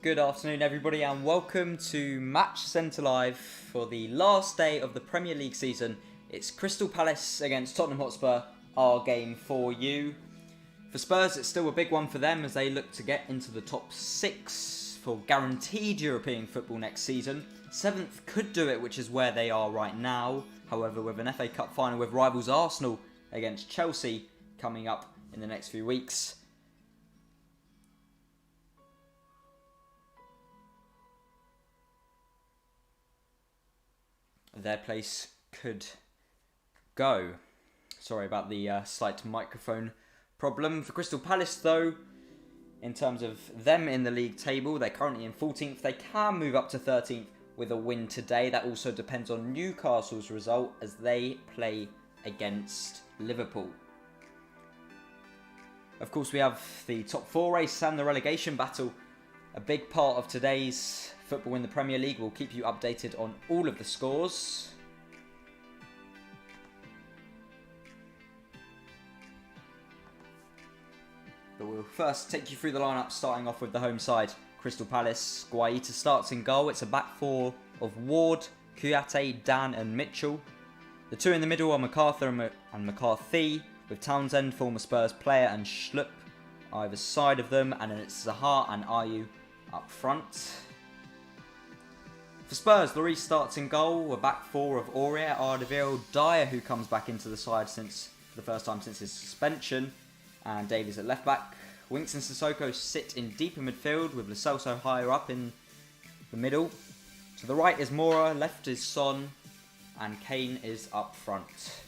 Good afternoon, everybody, and welcome to Match Centre Live for the last day of the Premier League season. It's Crystal Palace against Tottenham Hotspur, our game for you. For Spurs, it's still a big one for them as they look to get into the top 6 for guaranteed European football next season. 7th could do it, which is where they are right now. However, with an FA Cup final with rivals Arsenal against Chelsea coming up in the next few weeks, their place could go. Sorry about the slight microphone problem. For Crystal Palace, though, in terms of them in the league table, they're currently in 14th. They can move up to 13th with a win today. That also depends on Newcastle's result as they play against Liverpool. Of course, we have the top 4 race and the relegation battle. A big part of today's football in the Premier League. Will keep you updated on all of the scores. But we'll first take you through the lineup, starting off with the home side. Crystal Palace, Guaita starts in goal. It's a back 4 of Ward, Kouyaté, Dan and Mitchell. The 2 in the middle are MacArthur and McCarthy, with Townsend, former Spurs player, and Schlupp either side of them. And then it's Zaha and Ayew up front. For Spurs, Lloris starts in goal. A back 4 of Aurier, Alderweireld, Dyer, who comes back into the side for the first time since his suspension, and Davies at left back. Winks and Sissoko sit in deeper midfield with Lo Celso higher up in the middle. To the right is Moura, left is Son, and Kane is up front.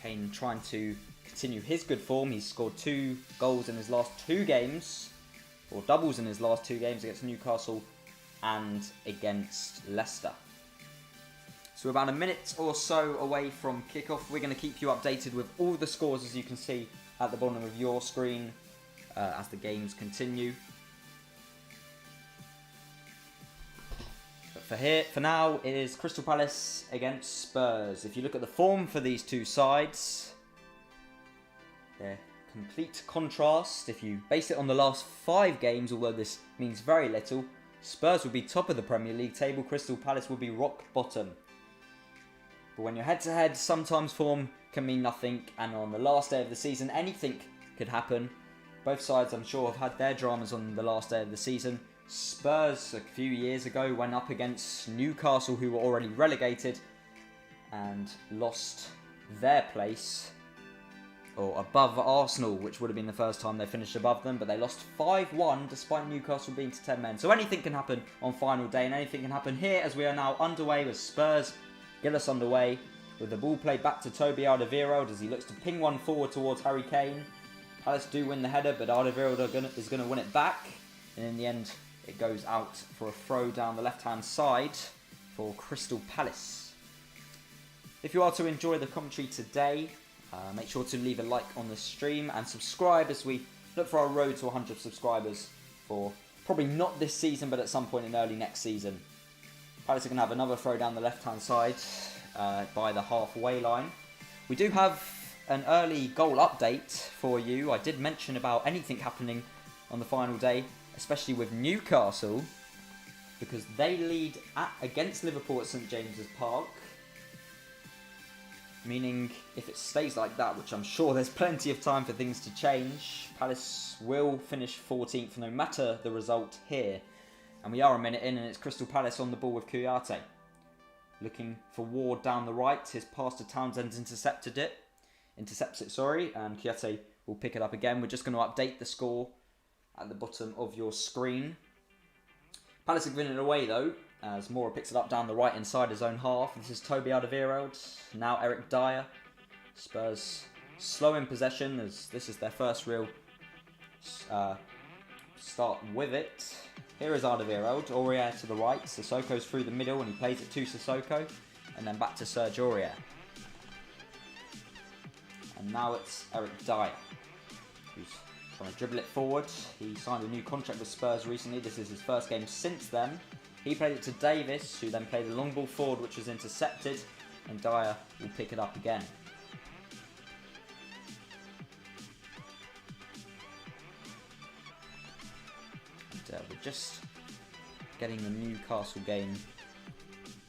Kane trying to continue his good form. He's scored 2 goals in his last 2 games, or doubles in his last 2 games against Newcastle and against Leicester. So we're about a minute or so away from kickoff. We're going to keep you updated with all the scores, as you can see at the bottom of your screen, as the games continue. But for now, it is Crystal Palace against Spurs. If you look at the form for these two sides, they're complete contrast. If you base it on the last 5 games, although this means very little, Spurs will be top of the Premier League table. Crystal Palace will be rock bottom. But when you're head-to-head, sometimes form can mean nothing, and on the last day of the season, anything could happen. Both sides, I'm sure, have had their dramas on the last day of the season. Spurs, a few years ago, went up against Newcastle, who were already relegated, and lost their place, or above Arsenal, which would have been the first time they finished above them, but they lost 5-1 despite Newcastle being to 10 men. So anything can happen on final day, and anything can happen here as we are now underway with Spurs. Get us underway with the ball played back to Toby Alderweireld as he looks to ping one forward towards Harry Kane. Palace do win the header, but Alderweireld is going to win it back, and in the end it goes out for a throw down the left-hand side for Crystal Palace. If you are to enjoy the commentary today, make sure to leave a like on the stream and subscribe as we look for our road to 100 subscribers for probably not this season, but at some point in early next season. Palace are going to have another throw down the left-hand side by the halfway line. We do have an early goal update for you. I did mention about anything happening on the final day, especially with Newcastle, because they lead against Liverpool at St James's Park. Meaning, if it stays like that, which I'm sure there's plenty of time for things to change, Palace will finish 14th no matter the result here. And we are a minute in, and it's Crystal Palace on the ball with Kouyaté. Looking for Ward down the right. His pass to Townsend intercepts it, and Kouyaté will pick it up again. We're just going to update the score at the bottom of your screen. Palace are giving it away, though, as Moura picks it up down the right inside his own half. This is Toby Alderweireld, now Eric Dyer. Spurs slow in possession, as this is their first real start with it. Here is Alderweireld, Aurier to the right, Sissoko's through the middle and he plays it to Sissoko, and then back to Serge Aurier. And now it's Eric Dyer, who's trying to dribble it forward. He signed a new contract with Spurs recently. This is his first game since then. He played it to Davies, who then played a long ball forward which was intercepted, and Dyer will pick it up again. just getting the Newcastle game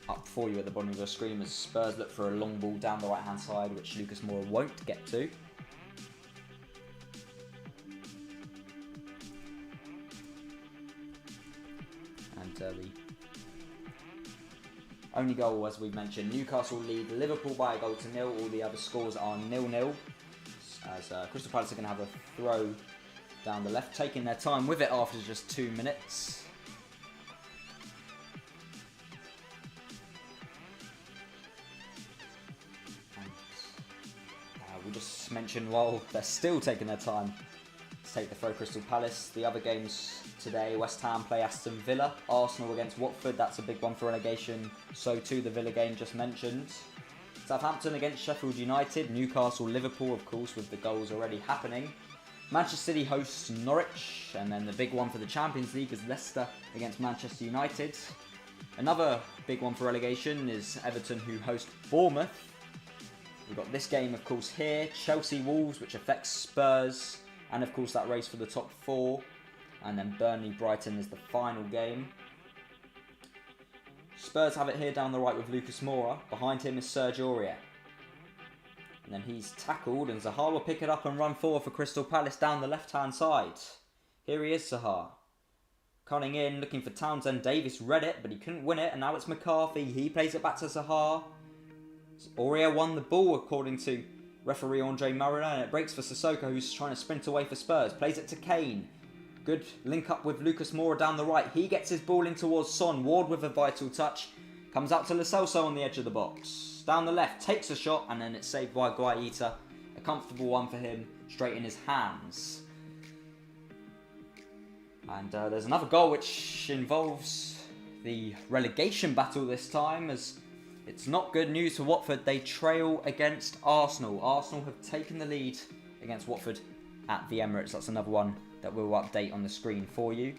up for you at the bottom of the screen as Spurs look for a long ball down the right hand side, which Lucas Moura won't get to. And the only goal, as we've mentioned, Newcastle lead Liverpool by a goal to 0. All the other scores are 0-0. As Crystal Palace are going to have a throw down the left, taking their time with it after just 2 minutes. We'll just mention while they're still taking their time to take the throw, Crystal Palace. The other games today, West Ham play Aston Villa, Arsenal against Watford, that's a big one for relegation. So too the Villa game just mentioned. Southampton against Sheffield United, Newcastle, Liverpool, of course, with the goals already happening. Manchester City hosts Norwich, and then the big one for the Champions League is Leicester against Manchester United. Another big one for relegation is Everton, who host Bournemouth. We've got this game, of course, here, Chelsea-Wolves, which affects Spurs, and of course that race for the top 4. And then Burnley-Brighton is the final game. Spurs have it here down the right with Lucas Moura. Behind him is Serge Aurier. And then he's tackled, and Zaha will pick it up and run forward for Crystal Palace down the left-hand side. Here he is, Zaha. Cutting in, looking for Townsend. Davis read it, but he couldn't win it, and now it's McCarthy. He plays it back to Zaha. Aurier won the ball according to referee Andre Marina, and it breaks for Sissoko, who's trying to sprint away for Spurs. Plays it to Kane. Good link up with Lucas Moura down the right. He gets his ball in towards Son. Ward with a vital touch. Comes out to Lo Celso on the edge of the box. Down the left, takes a shot, and then it's saved by Guaita. A comfortable one for him, straight in his hands. And there's another goal which involves the relegation battle this time, as it's not good news for Watford. They trail against Arsenal. Arsenal have taken the lead against Watford at the Emirates. That's another one that we'll update on the screen for you.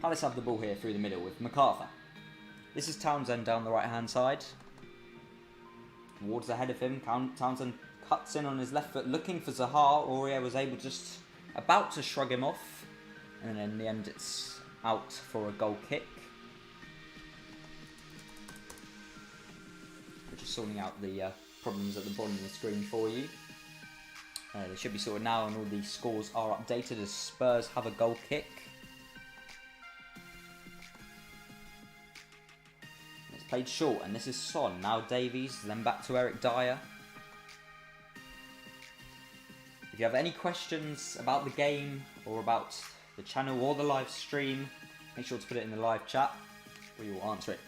Palace have the ball here through the middle with MacArthur. This is Townsend down the right hand side. Ward's ahead of him. Townsend cuts in on his left foot looking for Zaha. Aurier was able just about to shrug him off, and in the end it's out for a goal kick. We're just sorting out the problems at the bottom of the screen for you. They should be sorted now, and all the scores are updated as Spurs have a goal kick. It's played short, and this is Son. Now Davies, then back to Eric Dyer. If you have any questions about the game or about the channel or the live stream, make sure to put it in the live chat. We will answer it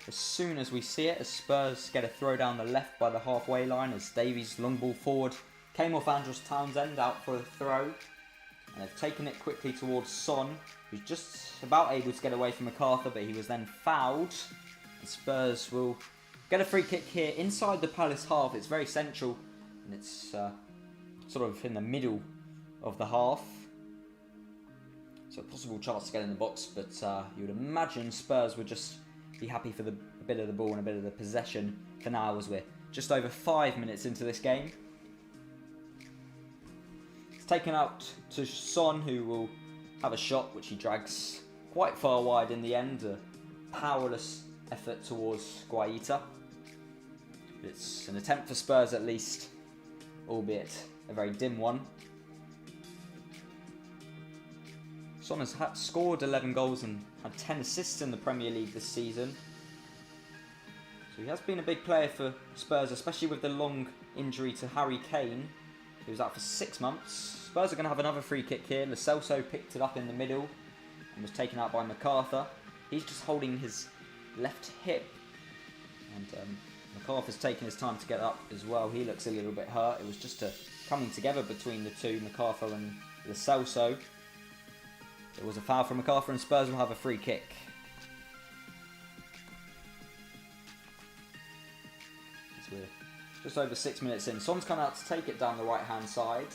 as soon as we see it, as Spurs get a throw down the left by the halfway line as Davies' long ball forward came off Andros Townsend out for a throw. And they've taken it quickly towards Son, who's just about able to get away from MacArthur, but he was then fouled. And Spurs will get a free kick here inside the Palace half. It's very central, and it's sort of in the middle of the half. So a possible chance to get in the box, but you would imagine Spurs would just be happy for a bit of the ball and a bit of the possession for now, as we're just over 5 minutes into this game. It's taken out to Son, who will have a shot which he drags quite far wide in the end. A powerless effort towards Guaita. It's an attempt for Spurs at least, albeit a very dim one. Son has scored 11 goals and had 10 assists in the Premier League this season. So he has been a big player for Spurs, especially with the long injury to Harry Kane, who was out for 6 months. Spurs are going to have another free kick here. Lo Celso picked it up in the middle and was taken out by MacArthur. He's just holding his left hip, and MacArthur's taken his time to get up as well. He looks a little bit hurt. It was just a coming together between the two, MacArthur and Lo Celso. It was a foul from MacArthur, and Spurs will have a free kick. So we're just over 6 minutes in. Son's come out to take it down the right-hand side.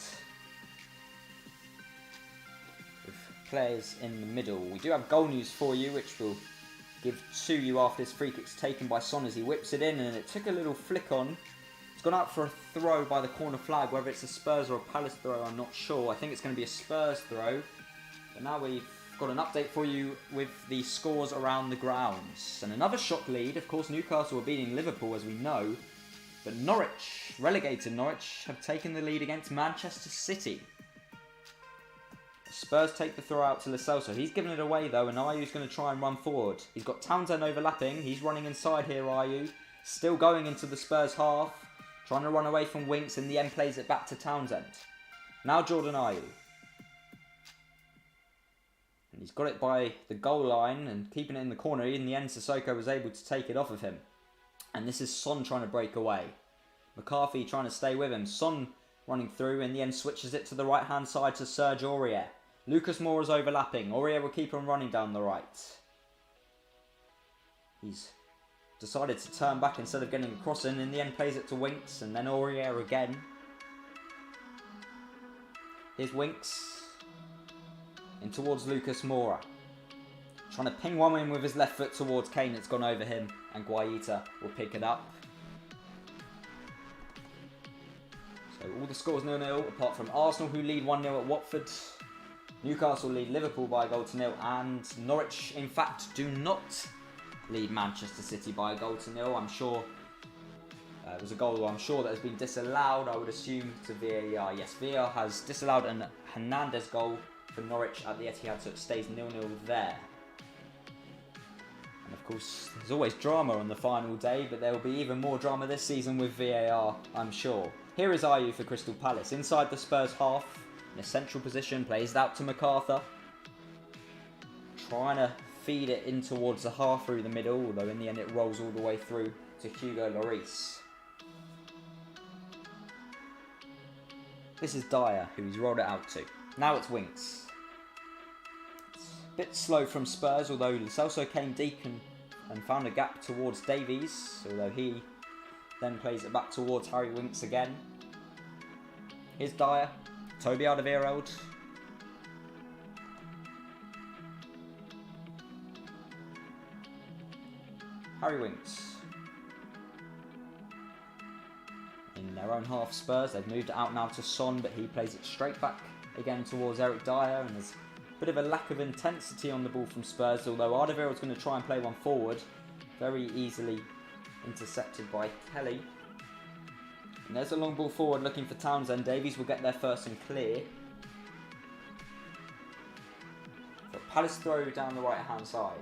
With players in the middle. We do have goal news for you, which we'll give to you after this free kick's taken by Son as he whips it in, and it took a little flick on. It's gone out for a throw by the corner flag. Whether it's a Spurs or a Palace throw, I'm not sure. I think it's going to be a Spurs throw. But now we've got an update for you with the scores around the grounds. And another shock lead. Of course, Newcastle are beating Liverpool, as we know. But Norwich, relegated Norwich, have taken the lead against Manchester City. Spurs take the throw out to Lo Celso. He's given it away though, and Ayu's going to try and run forward. He's got Townsend overlapping. He's running inside here, Ayew. Still going into the Spurs half. Trying to run away from Winks. In the end, plays it back to Townsend. Now Jordan Ayew. And he's got it by the goal line and keeping it in the corner. In the end, Sissoko was able to take it off of him. And this is Son trying to break away. McCarthy trying to stay with him. Son running through. In the end, switches it to the right-hand side to Serge Aurier. Lucas Moura's overlapping. Aurier will keep on running down the right. He's decided to turn back instead of getting a cross in. In the end, plays it to Winks and then Aurier again. Here's Winks. In towards Lucas Moura. Trying to ping one in with his left foot towards Kane. It's gone over him and Guaita will pick it up. So all the scores 0-0 apart from Arsenal, who lead 1-0 at Watford. Newcastle lead Liverpool by 1-0, and Norwich, in fact, do not lead Manchester City by 1-0. I'm sure it was a goal I'm sure that has been disallowed, I would assume, to VAR. Yes, VAR has disallowed a Hernandez goal for Norwich at the Etihad, so it stays 0-0 there. And of course, there's always drama on the final day, but there will be even more drama this season with VAR, I'm sure. Here is Ayew for Crystal Palace, inside the Spurs half. In a central position, plays it out to MacArthur. Trying to feed it in towards the half through the middle, although in the end it rolls all the way through to Hugo Lloris. This is Dyer, who he's rolled it out to. Now it's Winks. It's a bit slow from Spurs, although Lo Celso came deep and found a gap towards Davies, although he then plays it back towards Harry Winks again. Here's Dyer. Toby Alderweireld. Harry Winks. In their own half, Spurs, they've moved it out now to Son, but he plays it straight back again towards Eric Dyer, and there's a bit of a lack of intensity on the ball from Spurs, although Alderweireld's going to try and play one forward. Very easily intercepted by Kelly. And there's a long ball forward looking for Townsend. Davies will get there first and clear. So Palace throw down the right hand side.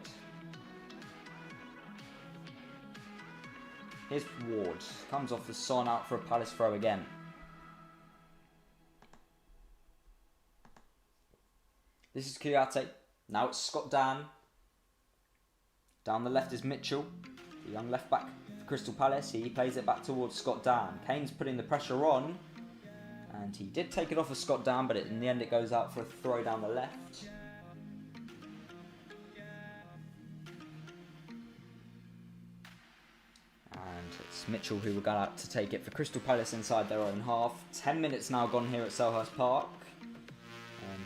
Here's Ward. Comes off the Son out for a Palace throw again. This is Kouyaté. Now it's Scott Dan. Down the left is Mitchell, the young left back for Crystal Palace. He plays it back towards Scott Dan. Kane's putting the pressure on, and he did take it off of Scott Dan, but in the end it goes out for a throw down the left. And it's Mitchell who will go out to take it for Crystal Palace inside their own half. 10 minutes now gone here at Selhurst Park,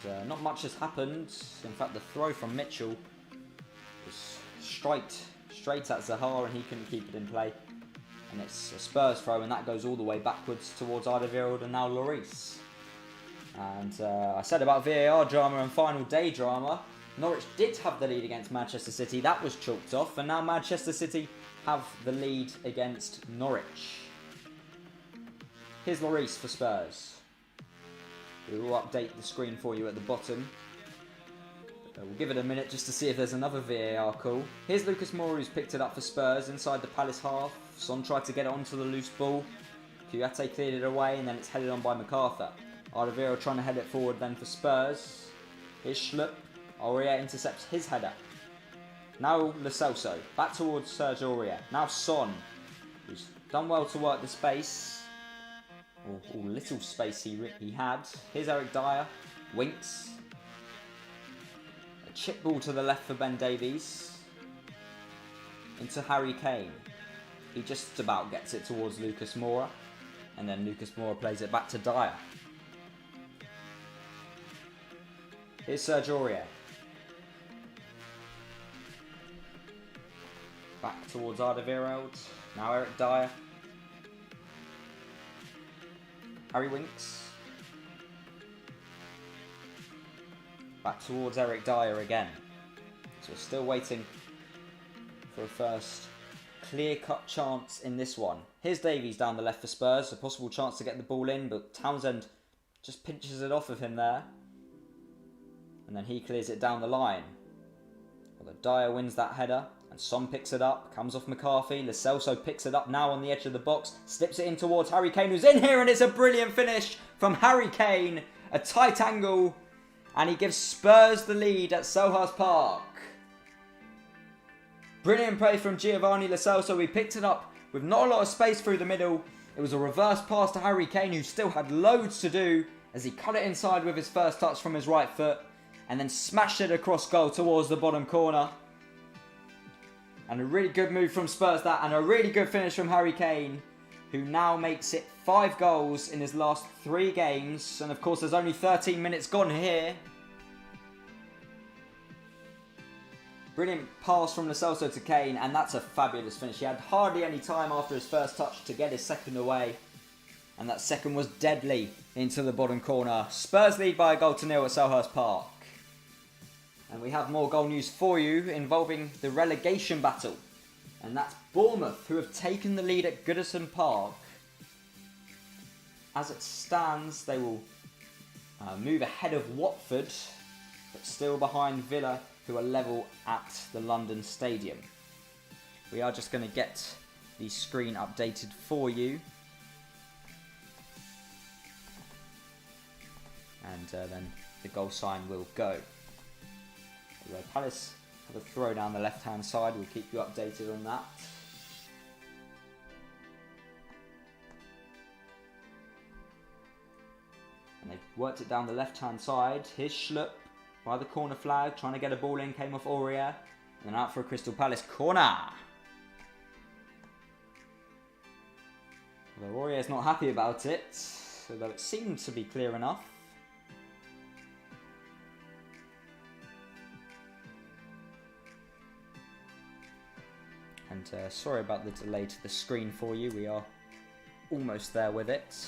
and not much has happened. In fact, the throw from Mitchell was straight at Zaha, and he couldn't keep it in play. And it's a Spurs throw, and that goes all the way backwards towards Alderweireld and now Lloris. And I said about VAR drama and final day drama. Norwich did have the lead against Manchester City. That was chalked off, and now Manchester City have the lead against Norwich. Here's Lloris for Spurs. We will update the screen for you at the bottom. We'll give it a minute just to see if there's another VAR call. Here's Lucas Moura, who's picked it up for Spurs inside the Palace half. Son tried to get it onto the loose ball. Kouyaté cleared it away, and then it's headed on by MacArthur. Alderweireld trying to head it forward then for Spurs. Here's Schlupp. Aurier intercepts his header. Now Lo Celso, back towards Serge Aurier. Now Son, who's done well to work the space. Or little space he had. Here's Eric Dyer. Winks. A chip ball to the left for Ben Davies. Into Harry Kane. He just about gets it towards Lucas Moura. And then Lucas Moura plays it back to Dyer. Here's Serge Aurier. Back towards Alderweireld. Now Eric Dyer. Harry Winks. Back towards Eric Dyer again. So we're still waiting for a first clear-cut chance in this one. Here's Davies down the left for Spurs. A possible chance to get the ball in, but Townsend just pinches it off of him there. And then he clears it down the line. Although Dyer wins that header. And Son picks it up, comes off McCarthy. Lo Celso picks it up now on the edge of the box. Slips it in towards Harry Kane, who's in here. And it's a brilliant finish from Harry Kane. A tight angle. And he gives Spurs the lead at Selhurst Park. Brilliant play from Giovanni Lo Celso. He picked it up with not a lot of space through the middle. It was a reverse pass to Harry Kane, who still had loads to do, as he cut it inside with his first touch from his right foot. And then smashed it across goal towards the bottom corner. And a really good move from Spurs that, and a really good finish from Harry Kane, who now makes it 5 goals in his last 3 games. And of course there's only 13 minutes gone here. Brilliant pass from Lo Celso to Kane, and that's a fabulous finish. He had hardly any time after his first touch to get his second away. And that second was deadly into the bottom corner. Spurs lead by a goal to 0 at Selhurst Park. And we have more goal news for you involving the relegation battle. And that's Bournemouth, who have taken the lead at Goodison Park. As it stands, they will move ahead of Watford, but still behind Villa, who are level at the London Stadium. We are just going to get the screen updated for you. And then the goal sign will go. Palace have a throw down the left-hand side. We'll keep you updated on that. And they've worked it down the left-hand side. Here's Schlupp by the corner flag, trying to get a ball in. Came off Aurier. And then out for a Crystal Palace corner. Although Aurier's not happy about it, although it seemed to be clear enough. And sorry about the delay to the screen for you. We are almost there with it.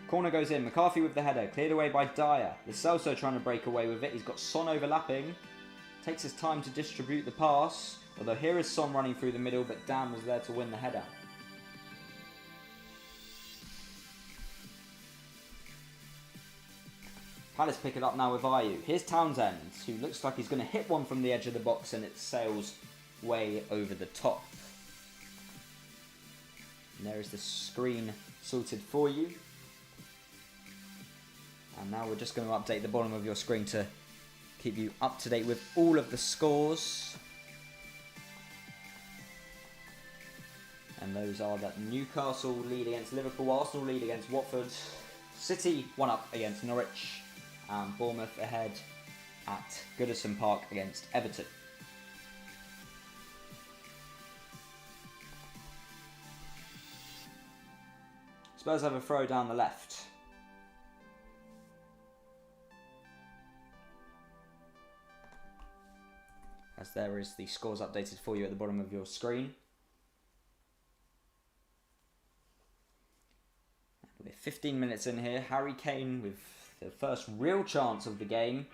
Corner goes in. McCarthy with the header. Cleared away by Dyer. Lo Celso trying to break away with it. He's got Son overlapping. Takes his time to distribute the pass. Although here is Son running through the middle, but Dan was there to win the header. Palace pick it up now with Ayew. Here's Townsend, who looks like he's going to hit one from the edge of the box, and it sails way over the top. And there is the screen sorted for you. And now we're just going to update the bottom of your screen to keep you up to date with all of the scores. And those are that Newcastle lead against Liverpool, Arsenal lead against Watford, City 1-up against Norwich, and Bournemouth ahead at Goodison Park against Everton. Spurs have a throw down the left. As there is the scores updated for you at the bottom of your screen. We're 15 minutes in here. Harry Kane with the first real chance of the game,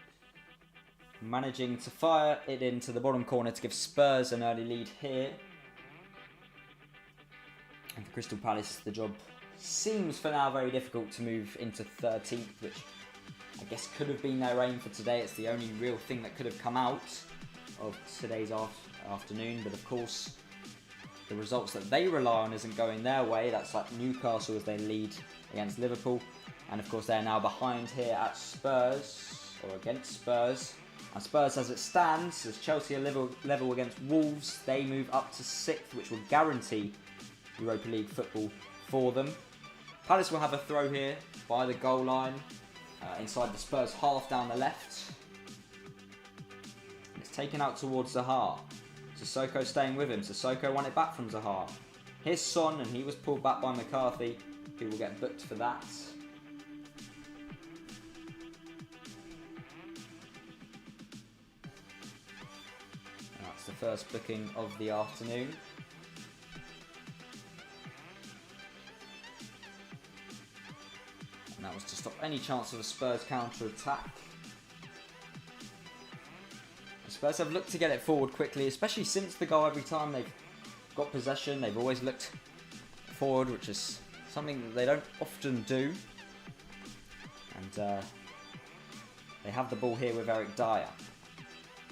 managing to fire it into the bottom corner to give Spurs an early lead here. And for Crystal Palace, the job seems for now very difficult to move into 13th, which I guess could have been their aim for today. It's the only real thing that could have come out of today's afternoon, but of course the results that they rely on isn't going their way. That's like Newcastle as they lead against Liverpool. And of course they're now behind here at Spurs, or against Spurs. And Spurs, as it stands, as Chelsea are level against Wolves, they move up to 6th, which will guarantee Europa League football for them. Palace will have a throw here by the goal line, inside the Spurs half down the left. It's taken out towards Zaha. Sissoko staying with him. Sissoko won it back from Zaha. Here's Son, and he was pulled back by McCarthy, who will get booked for that. the first booking of the afternoon. And that was to stop any chance of a Spurs counter-attack. The Spurs have looked to get it forward quickly, especially since the goal. Every time they've got possession, they've always looked forward, which is something that they don't often do. And they have the ball here with Eric Dyer.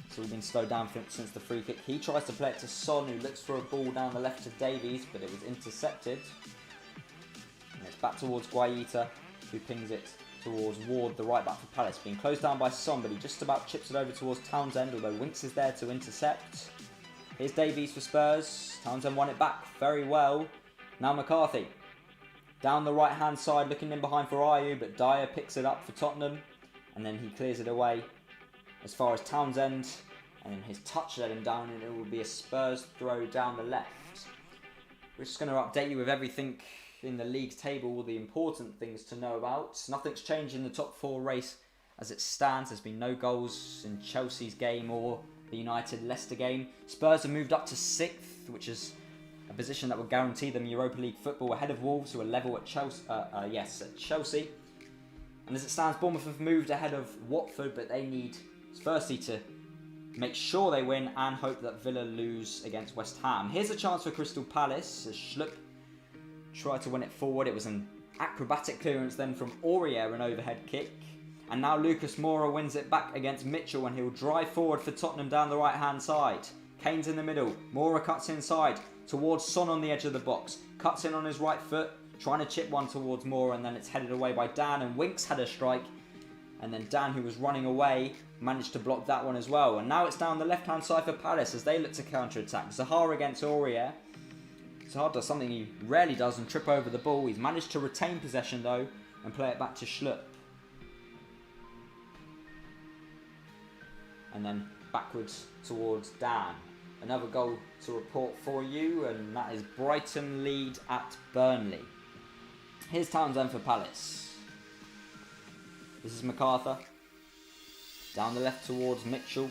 It's all been slowed down since the free kick. He tries to play it to Son, who looks for a ball down the left to Davies, but it was intercepted. And it's back towards Guaita, who pings it towards Ward, the right back for Palace. Being closed down by Son, but he just about chips it over towards Townsend, although Winks is there to intercept. Here's Davies for Spurs. Townsend won it back very well. Now McCarthy. Down the right-hand side, looking in behind for Ayew, but Dyer picks it up for Tottenham. And then he clears it away as far as Townsend. And then his touch let him down, and it will be a Spurs throw down the left. We're just going to update you with everything in the league table, all the important things to know about. Nothing's changed in the top four race as it stands. There's been no goals in Chelsea's game or the United-Leicester game. Spurs have moved up to 6th, which is a position that will guarantee them Europa League football ahead of Wolves, who are level at Chelsea. And as it stands, Bournemouth have moved ahead of Watford, but they need, firstly, to make sure they win and hope that Villa lose against West Ham. Here's a chance for Crystal Palace as Schlupp tried to win it forward. It was an acrobatic clearance then from Aurier, an overhead kick. And now Lucas Moura wins it back against Mitchell, and he'll drive forward for Tottenham down the right-hand side. Kane's in the middle. Moura cuts inside towards Son on the edge of the box. Cuts in on his right foot, trying to chip one towards Moura, and then it's headed away by Dan, and Winks had a strike. And then Dan, who was running away, managed to block that one as well. And now it's down the left-hand side for Palace as they look to counter-attack. Zaha against Aurier. Zaha does something he rarely does and trip over the ball. He's managed to retain possession though and play it back to Schlupp. And then backwards towards Dan. Another goal to report for you, and that is Brighton lead at Burnley. Here's Townsend for Palace. This is MacArthur. Down the left towards Mitchell.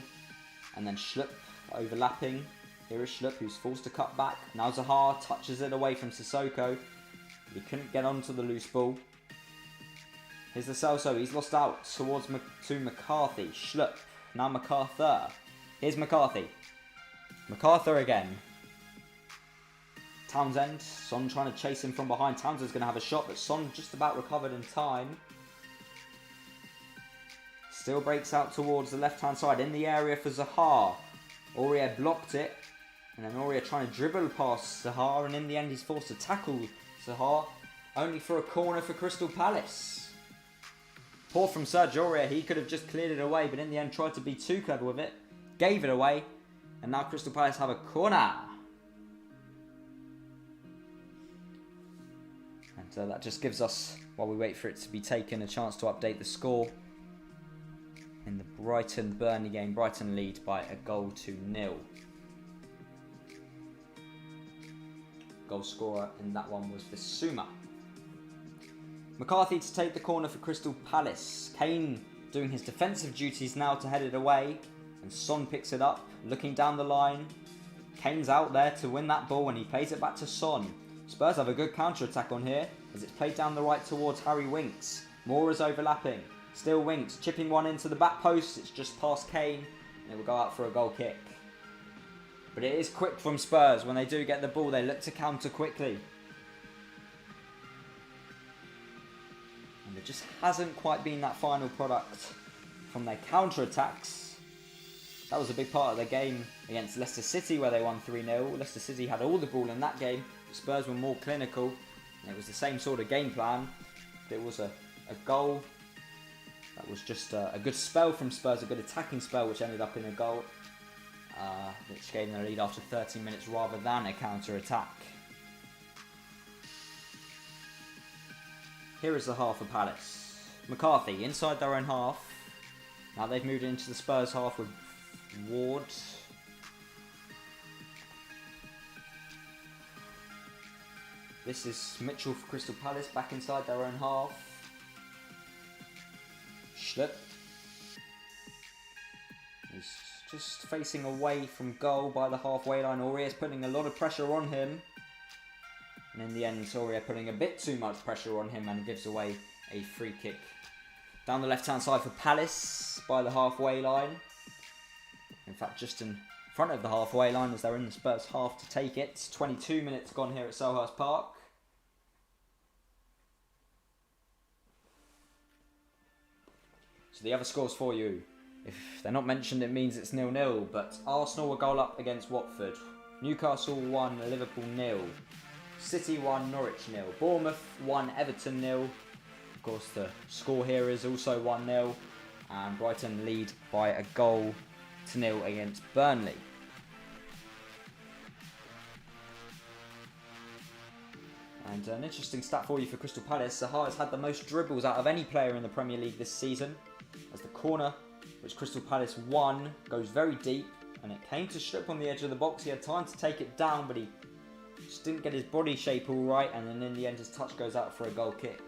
And then Schlupp overlapping. Here is Schlupp, who's forced to cut back. Now Zaha touches it away from Sissoko. He couldn't get onto the loose ball. Here's the Celso. He's lost out towards to McCarthy. Schlupp. Now MacArthur. Here's McCarthy. MacArthur again. Townsend. Son trying to chase him from behind. Townsend's going to have a shot, but Son just about recovered in time. Still breaks out towards the left-hand side. In the area for Zaha. Aurier blocked it. And then Aurier trying to dribble past Zaha. And in the end, he's forced to tackle Zaha. Only for a corner for Crystal Palace. Poor from Serge Aurier. He could have just cleared it away, but in the end tried to be too clever with it. Gave it away. And now Crystal Palace have a corner. And that just gives us, while we wait for it to be taken, a chance to update the score. In the Brighton-Burnley game, Brighton lead by a goal to 0. Goal scorer in that one was Bissouma. McCarthy to take the corner for Crystal Palace. Kane doing his defensive duties now to head it away. And Son picks it up, looking down the line. Kane's out there to win that ball, and he plays it back to Son. Spurs have a good counter-attack on here, as it's played down the right towards Harry Winks. Moura's overlapping. Still Winks, chipping one into the back post. It's just past Kane, and it will go out for a goal kick. But it is quick from Spurs. When they do get the ball, they look to counter quickly. And there just hasn't quite been that final product from their counter-attacks. That was a big part of their game against Leicester City, where they won 3-0. Leicester City had all the ball in that game. Spurs were more clinical. And it was the same sort of game plan. But it was a goal that was just a good spell from Spurs, a good attacking spell, which ended up in a goal, which gave them a lead after 13 minutes rather than a counter-attack. Here is the half for Palace. McCarthy inside their own half. Now they've moved into the Spurs half with Ward. This is Mitchell for Crystal Palace back inside their own half. Schlupp. He's just facing away from goal by the halfway line. Aurier is putting a lot of pressure on him. And in the end, Aurier putting a bit too much pressure on him and gives away a free kick. Down the left-hand side for Palace by the halfway line. In fact, just in front of the halfway line as they're in the Spurs half to take it. 22 minutes gone here at Selhurst Park. So the other scores for you. If they're not mentioned, it means it's 0-0. But Arsenal were goal up against Watford. Newcastle 1, Liverpool 0. City 1, Norwich 0. Bournemouth 1, Everton 0. Of course, the score here is also 1-0. And Brighton lead by a goal to 0 against Burnley. And an interesting stat for you for Crystal Palace. Zaha has had the most dribbles out of any player in the Premier League this season. As the corner, which Crystal Palace won, goes very deep. And it came to Schlupp on the edge of the box. He had time to take it down, but he just didn't get his body shape all right. And then in the end, his touch goes out for a goal kick.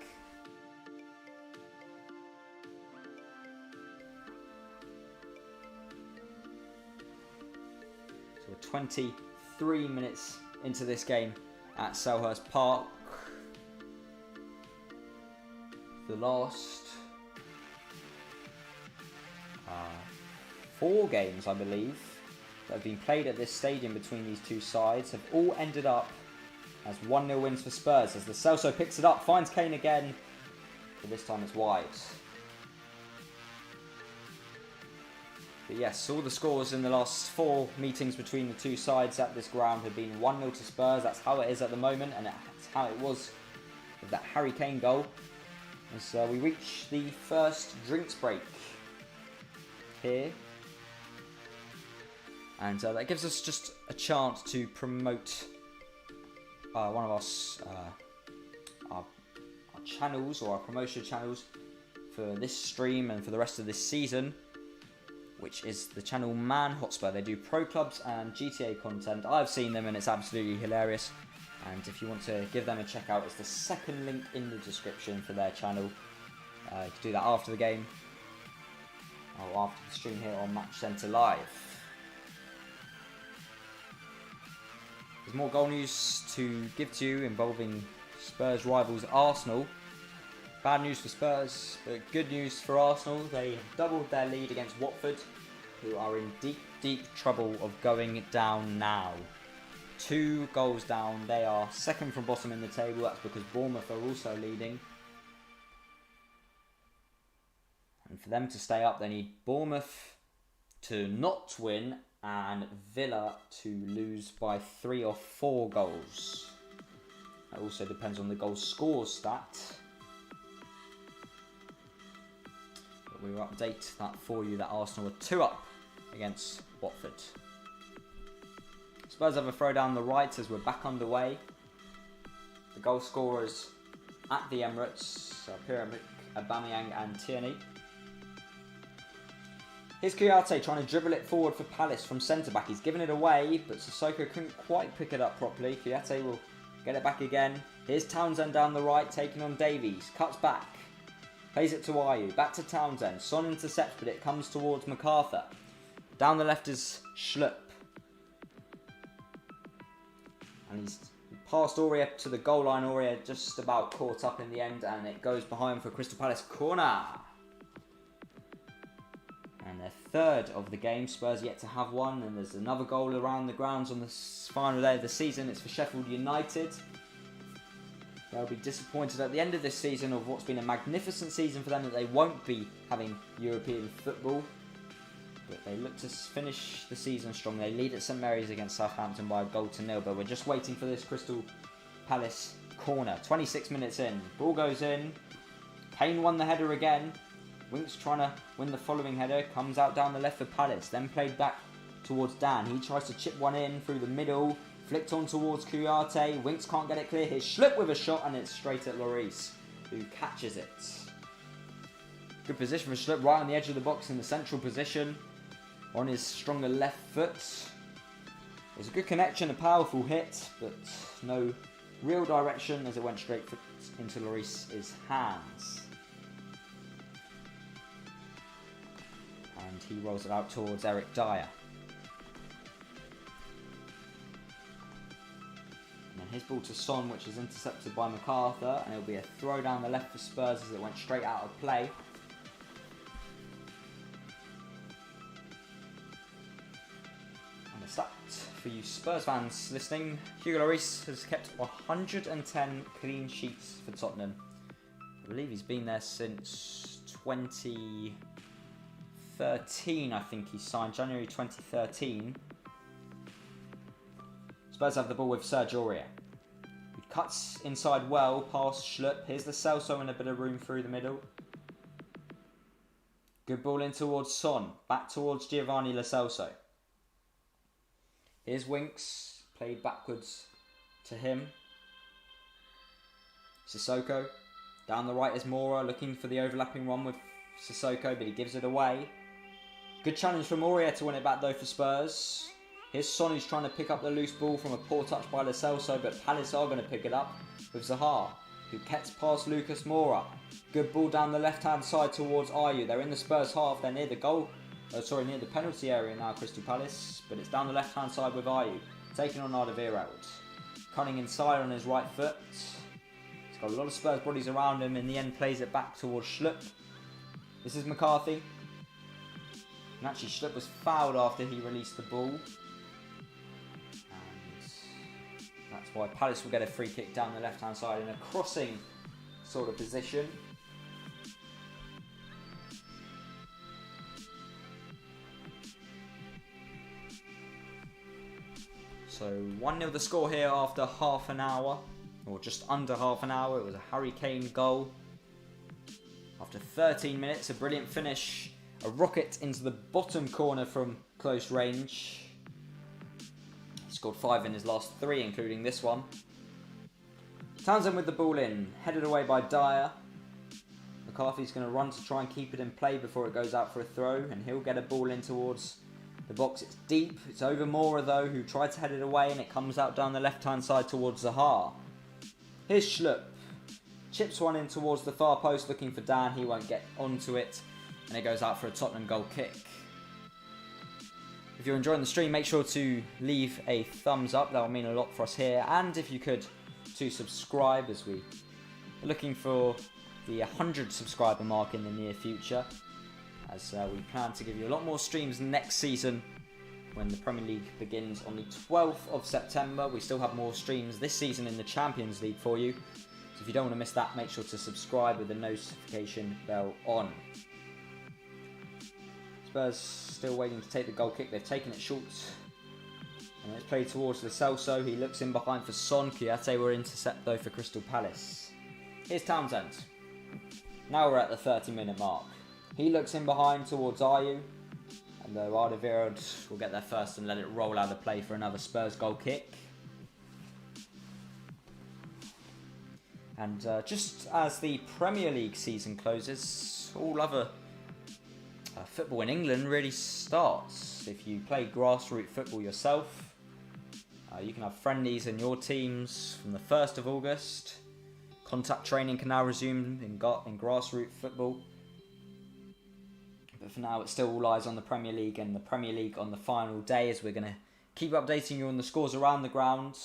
So we're 23 minutes into this game at Selhurst Park. The last 4 games, I believe, that have been played at this stadium between these two sides have all ended up as 1-0 wins for Spurs, as the Celso picks it up, finds Kane again, but this time it's wide. But yes, all the scores in the last 4 meetings between the two sides at this ground have been 1-0 to Spurs. That's how it is at the moment, and that's how it was with that Harry Kane goal. As we reach the first drinks break here. And that gives us just a chance to promote one of our channels, or our promotion channels, for this stream and for the rest of this season, which is the channel Man Hotspur. They do pro clubs and GTA content. I've seen them and it's absolutely hilarious. And if you want to give them a check out, it's the second link in the description for their channel. You can do that after the game, or after the stream here on Match Centre Live. There's more goal news to give to you involving Spurs rivals Arsenal. Bad news for Spurs, but good news for Arsenal. They have doubled their lead against Watford, who are in deep, deep trouble of going down now. 2 goals down. They are second from bottom in the table. That's because Bournemouth are also leading. And for them to stay up, they need Bournemouth to not win and Villa to lose by 3 or 4 goals. That also depends on the goal score stat. But we will update that for you, that Arsenal are 2 up against Watford. Spurs have a throw down the right as we're back underway. The goal scorers at the Emirates are Pierre-Emerick Aubameyang and Tierney. Here's Kouyaté trying to dribble it forward for Palace from centre-back. He's given it away, but Sissoko couldn't quite pick it up properly. Kouyaté will get it back again. Here's Townsend down the right, taking on Davies. Cuts back. Plays it to Ayew. Back to Townsend. Son intercepts, but it comes towards MacArthur. Down the left is Schlupp. And he's passed Aurier to the goal line. Aurier just about caught up in the end, and it goes behind for Crystal Palace corner. And their third of the game. Spurs yet to have one, and there's another goal around the grounds on the final day of the season. It's for Sheffield United. They'll be disappointed at the end of this season of what's been a magnificent season for them, that they won't be having European football. But they look to finish the season strong. They lead at St Mary's against Southampton by a goal to 0. But we're just waiting for this Crystal Palace corner. 26 minutes in. Ball goes in. Kane won the header again. Winks trying to win the following header. Comes out down the left for Palace. Then played back towards Dan. He tries to chip one in through the middle. Flicked on towards Kouyaté. Winks can't get it clear. Here's Schlupp with a shot, and it's straight at Lloris, who catches it. Good position for Schlupp, right on the edge of the box in the central position. On his stronger left foot. It was a good connection, a powerful hit, but no real direction as it went straight into Lloris's hands. And he rolls it out towards Eric Dyer. And then his ball to Son, which is intercepted by MacArthur, and it'll be a throw down the left for Spurs as it went straight out of play. And a stat for you Spurs fans listening, Hugo Lloris has kept 110 clean sheets for Tottenham. I believe he's been there since 2013, I think he signed, January 2013. Spurs have the ball with Sergio Aurier. He cuts inside well past Schlupp. Here's the Celso in a bit of room through the middle. Good ball in towards Son. Back towards Giovanni Lo Celso. Here's Winks. Played backwards to him. Sissoko. Down the right is Moura, looking for the overlapping one with Sissoko, but he gives it away. Good challenge from Aurier to win it back though for Spurs. Here's Son, who's trying to pick up the loose ball from a poor touch by Lo Celso, but Palace are going to pick it up with Zaha, who gets past Lucas Moura. Good ball down the left-hand side towards Ayew. They're in the Spurs half, they're near the near the penalty area now, Crystal Palace, but it's down the left-hand side with Ayew, taking on Alderweireld. Cutting inside on his right foot. He's got a lot of Spurs bodies around him, in the end plays it back towards Schlupp. This is McCarthy. And actually Schlupp was fouled after he released the ball. That's why Palace will get a free kick down the left-hand side in a crossing sort of position. So 1-0 the score here after half an hour, or just under half an hour. It was a Harry Kane goal. After 13 minutes, a brilliant finish. A rocket into the bottom corner from close range. He scored 5 in his last 3, including this one. Townsend with the ball in, headed away by Dyer. McCarthy's going to run to try and keep it in play before it goes out for a throw, and he'll get a ball in towards the box. It's deep, it's over Moura though, who tried to head it away, and it comes out down the left-hand side towards Zaha. Here's Schlupp. Chips one in towards the far post, looking for Dan. He won't get onto it, and it goes out for a Tottenham goal kick. If you're enjoying the stream, make sure to leave a thumbs up. That will mean a lot for us here. And if you could, to subscribe, as we are looking for the 100 subscriber mark in the near future, as we plan to give you a lot more streams next season when the Premier League begins on the 12th of September. We still have more streams this season in the Champions League for you. So if you don't want to miss that, make sure to subscribe with the notification bell on. Spurs still waiting to take the goal kick. They've taken it short. And it's played towards Lo Celso. He looks in behind for Son. Kouyaté will intercept though for Crystal Palace. Here's Townsend. Now we're at the 30-minute mark. He looks in behind towards Ayew. And though Alderweireld will get there first and let it roll out of play for another Spurs goal kick. And just as the Premier League season closes, all other football in England really starts. If you play grassroots football yourself, you can have friendlies in your teams from the 1st of August. Contact training can now resume in grassroots football. But for now, it still all lies on the Premier League, and the Premier League on the final day, as we're going to keep updating you on the scores around the ground.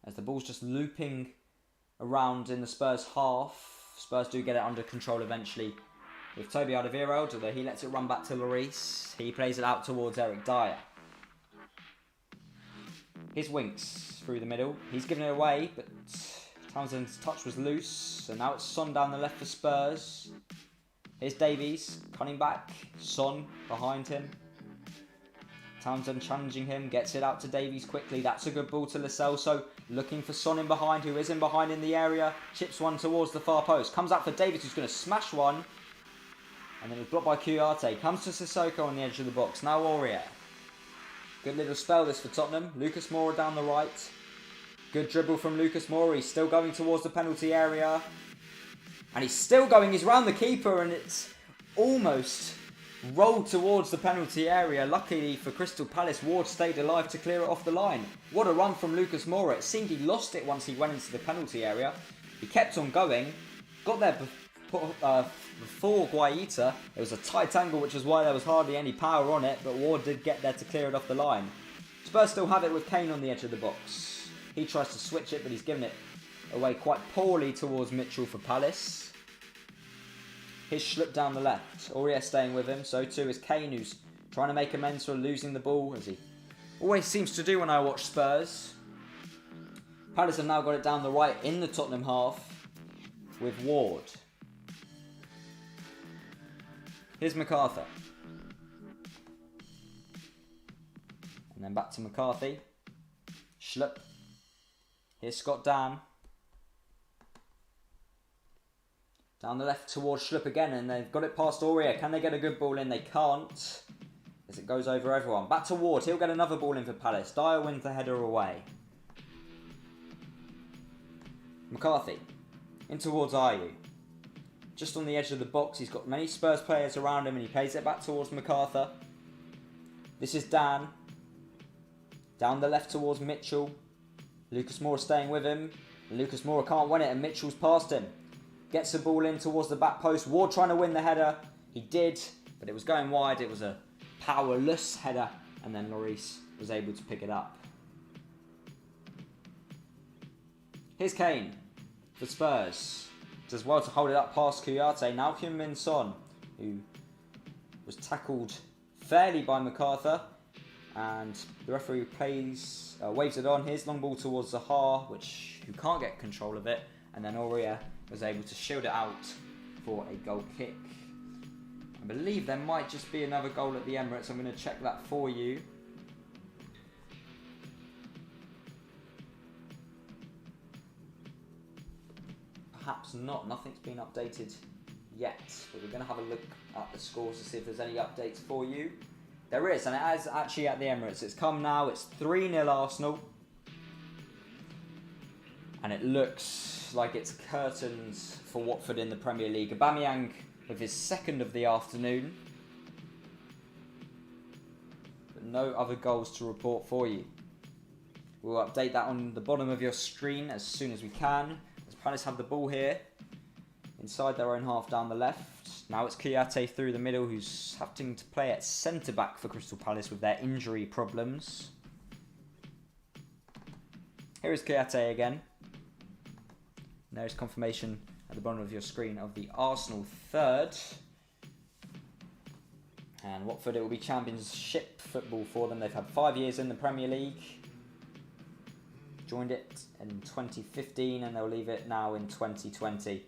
As the ball's just looping around in the Spurs half. Spurs do get it under control eventually with Toby Alderweireld, although he lets it run back to Lloris. He plays it out towards Eric Dyer. Here's Winks through the middle. He's given it away, but Townsend's touch was loose. And now it's Son down the left for Spurs. Here's Davies, cutting back. Son behind him. Townsend challenging him, gets it out to Davies quickly. That's a good ball to Lo Celso, looking for Son in behind, who is in behind in the area. Chips one towards the far post. Comes out for Davies, who's going to smash one. And then it's blocked by Kouyaté. Comes to Sissoko on the edge of the box. Now Aurier. Good little spell this for Tottenham. Lucas Moura down the right. Good dribble from Lucas Moura. He's still going towards the penalty area. And he's still going. He's round the keeper, and it's almost rolled towards the penalty area. Luckily for Crystal Palace, Ward stayed alive to clear it off the line. What a run from Lucas Moura. It seemed he lost it once he went into the penalty area. He kept on going. Got there before Guaita, it was a tight angle, which is why there was hardly any power on it, but Ward did get there to clear it off the line. Spurs still have it with Kane on the edge of the box. He tries to switch it, but he's given it away quite poorly towards Mitchell for Palace. His slip down the left. Aurier staying with him, so too is Kane, who's trying to make amends for losing the ball, as he always seems to do when I watch Spurs. Palace have now got it down the right in the Tottenham half with Ward. Here's MacArthur. And then back to McCarthy. Schlupp. Here's Scott Dan. Down the left towards Schlupp again, and they've got it past Aurier. Can they get a good ball in? They can't, as it goes over everyone. Back to Ward. He'll get another ball in for Palace. Dyer wins the header away. McCarthy. In towards Ayew. Just on the edge of the box. He's got many Spurs players around him, and he plays it back towards MacArthur. This is Dan. Down the left towards Mitchell. Lucas Moura staying with him. Lucas Moura can't win it, and Mitchell's past him. Gets the ball in towards the back post. Ward trying to win the header. He did, but it was going wide. It was a powerless header, and then Lloris was able to pick it up. Here's Kane for Spurs. Does well to hold it up past Kouyaté. Now Heung-min Son, who was tackled fairly by MacArthur, and the referee waves it on. Here's long ball towards Zaha, who can't get control of it, and then Aurier was able to shield it out for a goal kick. I believe there might just be another goal at the Emirates. I'm going to check that for you. Perhaps not. Nothing's been updated yet, but we're going to have a look at the scores to see if there's any updates for you. There is, and it is actually at the Emirates. It's come now. It's 3-0 Arsenal. And it looks like it's curtains for Watford in the Premier League. Aubameyang with his second of the afternoon. But no other goals to report for you. We'll update that on the bottom of your screen as soon as we can. As Palace have the ball here, inside their own half down the left. Now it's Kouyaté through the middle, who's having to play at centre-back for Crystal Palace with their injury problems. Here is Kouyaté again. There's confirmation at the bottom of your screen of the Arsenal third. And Watford, it will be championship football for them. They've had 5 years in the Premier League. Joined it in 2015 and they'll leave it now in 2020.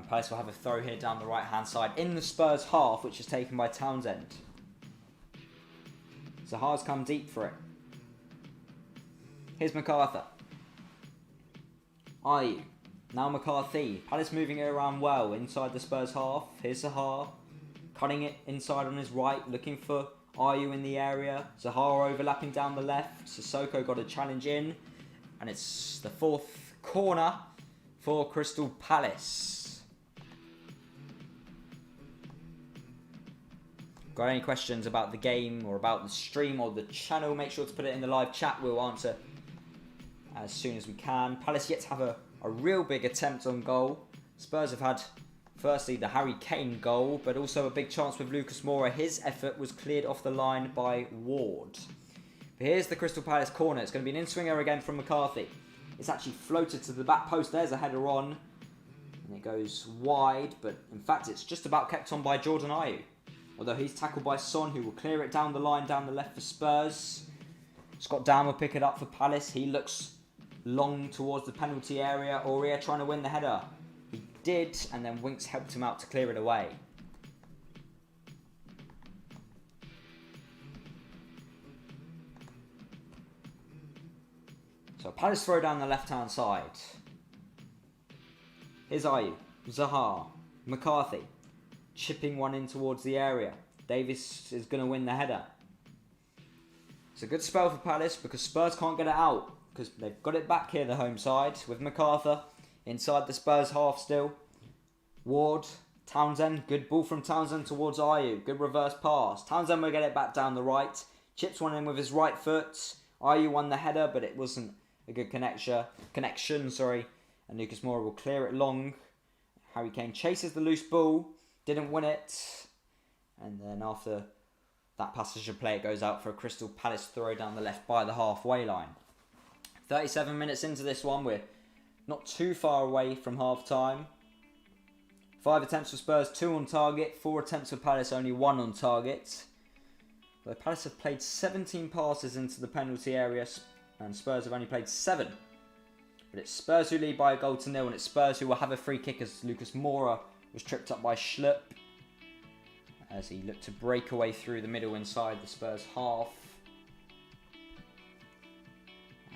Palace will have a throw here down the right hand side in the Spurs half, which is taken by Townsend. Zaha's come deep for it. Here's MacArthur. Ayew. Now McCarthy. Palace moving it around well inside the Spurs half. Here's Zaha. Cutting it inside on his right, looking for Ayew in the area. Zaha overlapping down the left. Sissoko got a challenge in. And it's the fourth corner for Crystal Palace. Got any questions about the game or about the stream or the channel, make sure to put it in the live chat. We'll answer as soon as we can. Palace yet to have a real big attempt on goal. Spurs have had, firstly, the Harry Kane goal, but also a big chance with Lucas Moura. His effort was cleared off the line by Ward. But here's the Crystal Palace corner. It's going to be an in-swinger again from McCarthy. It's actually floated to the back post. There's a header on. And it goes wide, but in fact it's just about kept on by Jordan Ayew. Although he's tackled by Son, who will clear it down the line, down the left for Spurs. Scott Dan will pick it up for Palace. He looks long towards the penalty area. Aurier trying to win the header. He did, and then Winks helped him out to clear it away. So Palace throw down the left-hand side. Here's Ayew, Zaha, McCarthy. Chipping one in towards the area. Davis is going to win the header. It's a good spell for Palace because Spurs can't get it out. Because they've got it back here, the home side, with MacArthur inside the Spurs half still. Ward, Townsend, good ball from Townsend towards Ayew. Good reverse pass. Townsend will get it back down the right. Chips one in with his right foot. Ayew won the header, but it wasn't a good connection. And And Lucas Moura will clear it long. Harry Kane chases the loose ball. Didn't win it. And then after that passage of play, it goes out for a Crystal Palace throw down the left by the halfway line. 37 minutes into this one. We're not too far away from half time. 5 attempts for Spurs, 2 on target. 4 attempts for Palace, only 1 on target. The Palace have played 17 passes into the penalty area and Spurs have only played 7. But it's Spurs who lead by a goal to nil, and it's Spurs who will have a free kick as Lucas Moura was tripped up by Schlupp as he looked to break away through the middle inside the Spurs half.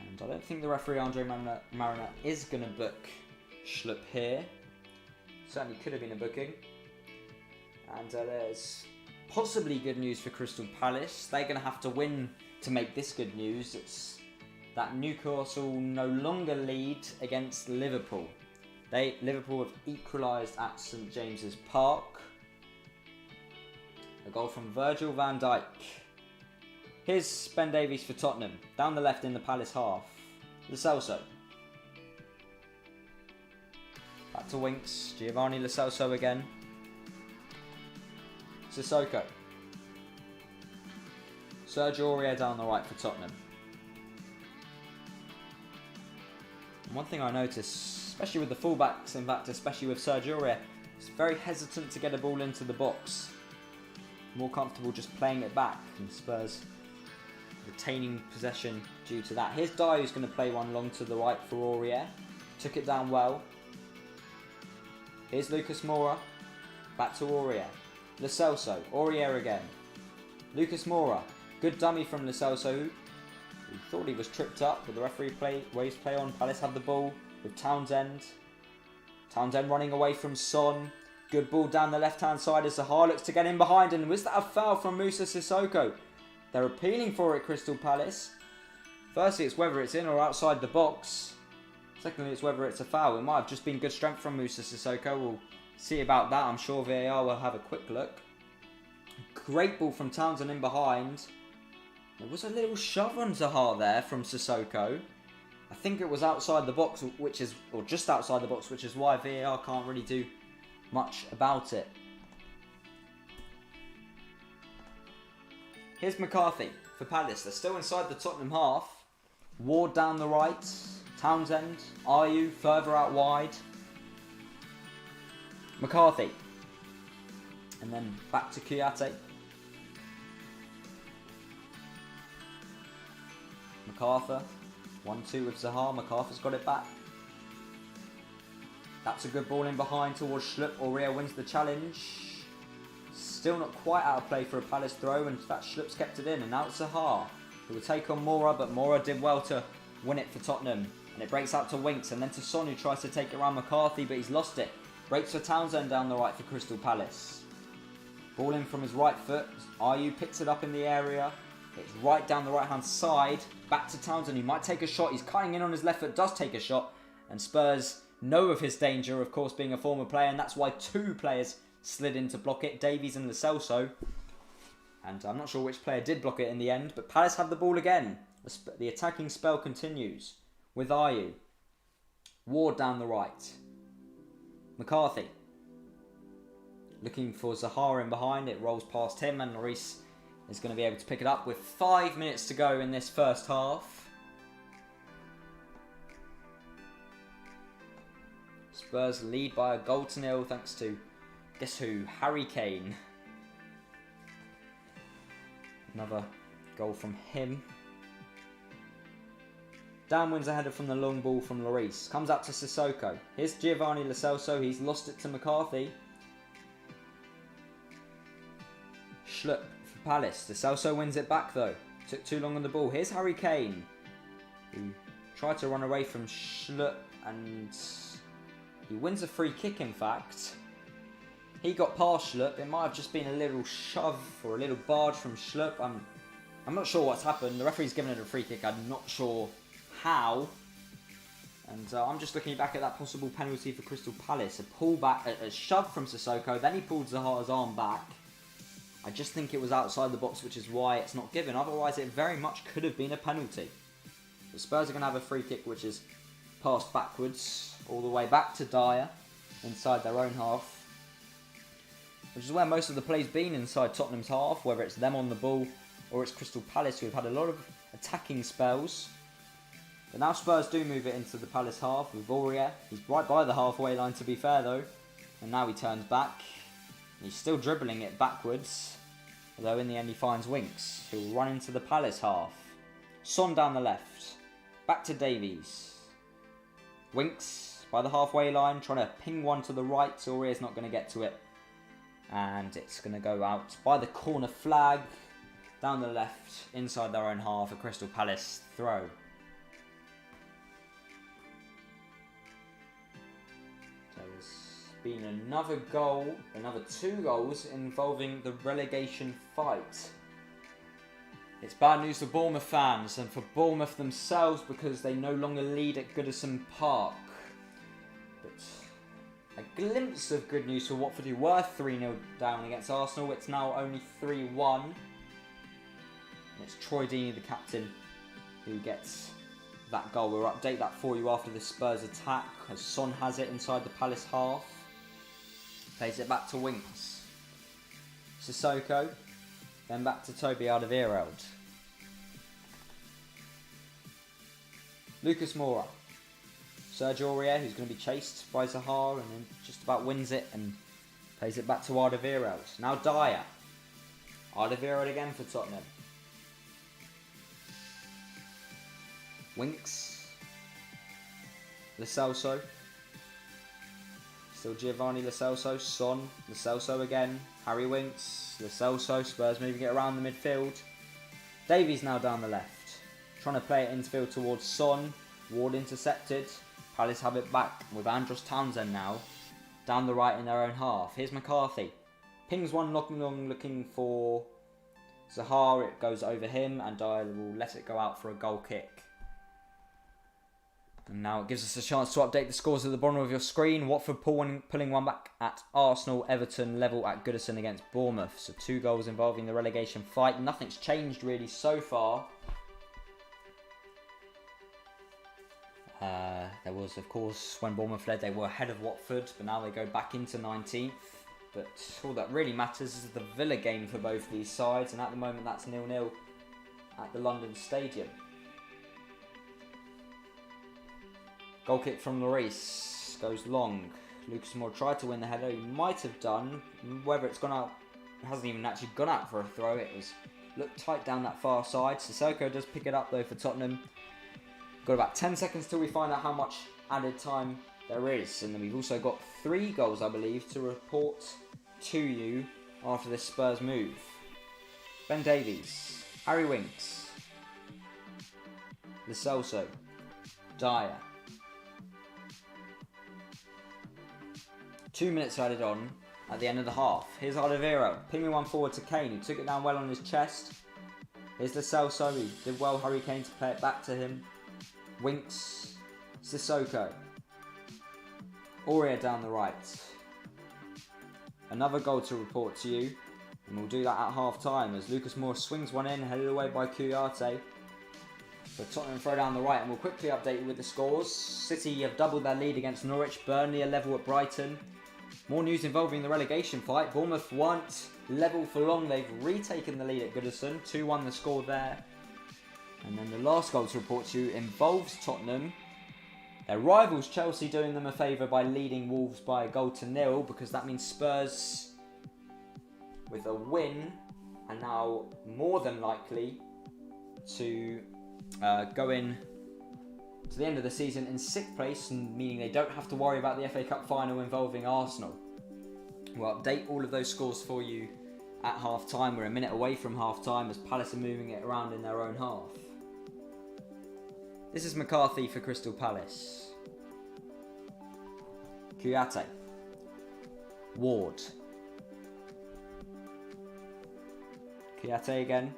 And I don't think the referee Andre Mariner is going to book Schlupp here. Certainly could have been a booking. And there's possibly good news for Crystal Palace. They're going to have to win to make this good news. It's that Newcastle no longer lead against Liverpool. Liverpool have equalised at St James's Park. A goal from Virgil van Dijk. Here's Ben Davies for Tottenham. Down the left in the Palace half. Lo Celso. Back to Winks. Giovanni Lo Celso again. Sissoko. Sergio Aurier down the right for Tottenham. And one thing I noticed, especially with the fullbacks, in fact, especially with Sergio Aurier, he's very hesitant to get a ball into the box. More comfortable just playing it back, and Spurs retaining possession due to that. Here's Dyer, who's going to play one long to the right for Aurier. Took it down well. Here's Lucas Moura. Back to Aurier. Lo Celso. Aurier again. Lucas Moura. Good dummy from Lo Celso, who thought he was tripped up, but the referee waves play on. Palace have the ball with Townsend. Townsend running away from Son. Good ball down the left-hand side as Zaha looks to get in behind. And was that a foul from Moussa Sissoko? They're appealing for it, Crystal Palace. Firstly, it's whether it's in or outside the box. Secondly, it's whether it's a foul. It might have just been good strength from Moussa Sissoko. We'll see about that. I'm sure VAR will have a quick look. Great ball from Townsend in behind. There was a little shove on Zaha there from Sissoko. I think it was outside the box, or just outside the box, which is why VAR can't really do much about it. Here's McCarthy for Palace. They're still inside the Tottenham half. Ward down the right. Townsend. Ayew further out wide. McCarthy. And then back to Kouyaté. MacArthur. 1-2 with Zaha. MacArthur's got it back. That's a good ball in behind towards Schlupp. Aurier wins the challenge. Still not quite out of play for a Palace throw, and in fact Schlupp's kept it in. And now it's Zaha, who will take on Moura, but Moura did well to win it for Tottenham. And it breaks out to Winks, and then to Son, who tries to take it around McCarthy, but he's lost it. Breaks for Townsend down the right for Crystal Palace. Ball in from his right foot. Ayew picks it up in the area. It's right down the right-hand side. Back to Townsend, who might take a shot. He's cutting in on his left foot, does take a shot. And Spurs know of his danger, of course, being a former player, and that's why 2 players slid in to block it, Davies and Lo Celso. And I'm not sure which player did block it in the end, but Palace have the ball again. The attacking spell continues with Ayew. Ward down the right. McCarthy. Looking for Zaha in behind, it rolls past him, and Lloris is going to be able to pick it up with 5 minutes to go in this first half. Spurs lead by a goal to nil thanks to, guess who, Harry Kane. Another goal from him. Downwinds a header from the long ball from Lloris. Comes out to Sissoko. Here's Giovanni Lo Celso. He's lost it to McCarthy. Schlupp for Palace. Lo Celso wins it back though. Took too long on the ball. Here's Harry Kane, who tried to run away from Schlupp, and he wins a free kick in fact. He got past Schlupp. It might have just been a little shove or a little barge from Schlupp. I'm not sure what's happened. The referee's given it a free kick. I'm not sure how. And I'm just looking back at that possible penalty for Crystal Palace. A pull back, a shove from Sissoko. Then he pulled Zaha's arm back. I just think it was outside the box, which is why it's not given. Otherwise, it very much could have been a penalty. The Spurs are going to have a free kick, which is passed backwards. all the way back to Dyer inside their own half, which is where most of the play's been inside Tottenham's half, whether it's them on the ball or it's Crystal Palace, who have had a lot of attacking spells. But now Spurs do move it into the Palace half with Aurier. He's right by the halfway line, to be fair though, and now he turns back. He's still dribbling it backwards, although in the end he finds Winks, who will run into the Palace half. Son down the left, back to Davies. Winks by the halfway line, trying to ping one to the right. Aurier's not going to get to it, and it's going to go out by the corner flag, down the left, inside their own half, a Crystal Palace throw. Been another goal, another 2 goals involving the relegation fight. It's bad news for Bournemouth fans and for Bournemouth themselves, because they no longer lead at Goodison Park. But a glimpse of good news for Watford, who were 3-0 down against Arsenal. It's now only 3-1. And it's Troy Deeney, the captain, who gets that goal. We'll update that for you after the Spurs attack, as Son has it inside the Palace half. Plays it back to Winks. Sissoko. Then back to Toby Alderweireld. Lucas Moura. Sergio Aurier, who's going to be chased by Zaha and then just about wins it and plays it back to Alderweireld. Now Dyer. Alderweireld again for Tottenham. Winks. Lo Celso. Still Giovanni Lo Celso, Son, Lo Celso again, Harry Winks, Lo Celso, Spurs moving it around the midfield. Davies now down the left, trying to play it into field towards Son. Ward intercepted. Palace have it back with Andros Townsend now down the right in their own half. Here's McCarthy, pings one long looking for Zaha. It goes over him and Dyer will let it go out for a goal kick. And now it gives us a chance to update the scores at the bottom of your screen. Watford pulling one back at Arsenal. Everton level at Goodison against Bournemouth. So 2 goals involving the relegation fight. Nothing's changed really so far. There was, of course, when Bournemouth led, they were ahead of Watford, but now they go back into 19th. But all that really matters is the Villa game for both these sides, and at the moment that's 0-0 at the London Stadium. Goal kick from Lloris goes long. Lucas Moura tried to win the header. He might have done. Whether it's gone out, it hasn't even actually gone out for a throw. It was looked tight down that far side. Sissoko does pick it up though for Tottenham. Got about 10 seconds till we find out how much added time there is. And then we've also got 3 goals, I believe, to report to you after this Spurs move. Ben Davies, Harry Winks, Lo Celso, Dyer. 2 minutes added on at the end of the half. Here's Alderweireld, pinging one forward to Kane, who took it down well on his chest. Here's Lo Celso, who did well, Harry Kane, to play it back to him. Winks, Sissoko. Aurier down the right. Another goal to report to you, and we'll do that at half time as Lucas Moura swings one in, headed away by Kouyaté. But Tottenham throw down the right, and we'll quickly update you with the scores. City have doubled their lead against Norwich. Burnley are level at Brighton. More news involving the relegation fight. Bournemouth weren't level for long. They've retaken the lead at Goodison. 2-1 the score there. And then the last goal to report to you involves Tottenham. Their rivals Chelsea doing them a favour by leading Wolves by a 1-0, because that means Spurs with a win are now more than likely to go in to the end of the season in 6th place, meaning they don't have to worry about the FA Cup final involving Arsenal. We'll update all of those scores for you at half time. We're a minute away from half time as Palace are moving it around in their own half. This is McCarthy for Crystal Palace. Kouyaté. Ward. Kouyaté again.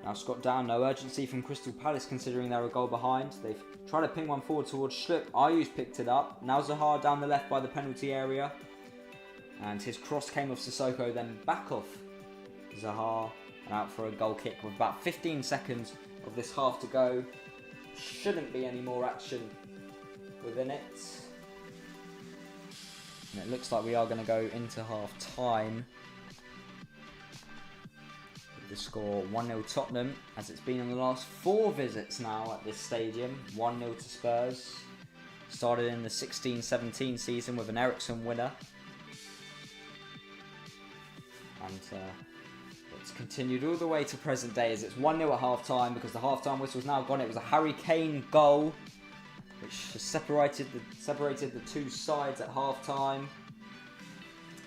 Now Scott down, no urgency from Crystal Palace considering they're a goal behind. They've tried to ping one forward towards Schlupp. Ayu's picked it up. Now Zaha down the left by the penalty area. And his cross came off Sissoko, then back off Zaha and out for a goal kick with about 15 seconds of this half to go. Shouldn't be any more action within it. And it looks like we are going to go into half time with the score 1-0 Tottenham, as it's been on the last 4 visits now at this stadium. 1-0 to Spurs. Started in the 16-17 season with an Ericsson winner. And it's continued all the way to present day as it's 1-0 at half time, because the half time whistle's now gone. It was a Harry Kane goal which has separated the two sides at half time.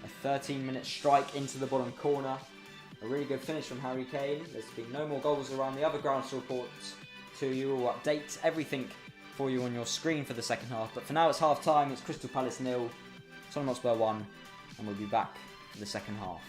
A 13-minute strike into the bottom corner. A really good finish from Harry Kane. There's been no more goals around the other grounds to report to you. We'll update everything for you on your screen for the second half. But for now, it's half time. It's Crystal Palace 0, Tottenham Hotspur 1, and we'll be back for the second half.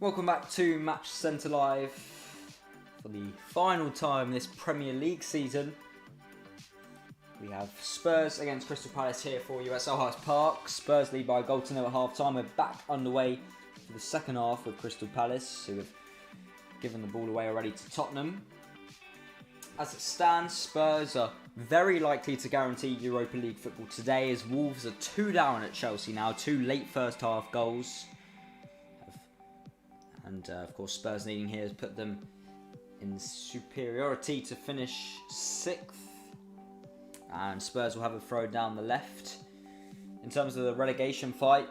Welcome back to Match Centre Live for the final time this Premier League season. We have Spurs against Crystal Palace here for you at Selhurst Park. Spurs lead by a goal to nil at half time. We're back underway for the second half with Crystal Palace, who have given the ball away already to Tottenham. As it stands, Spurs are very likely to guarantee Europa League football today, as Wolves are 2 down at Chelsea now, 2 late first half goals. And of course, Spurs needing here has put them in superiority to finish 6th. And Spurs will have a throw down the left. In terms of the relegation fight,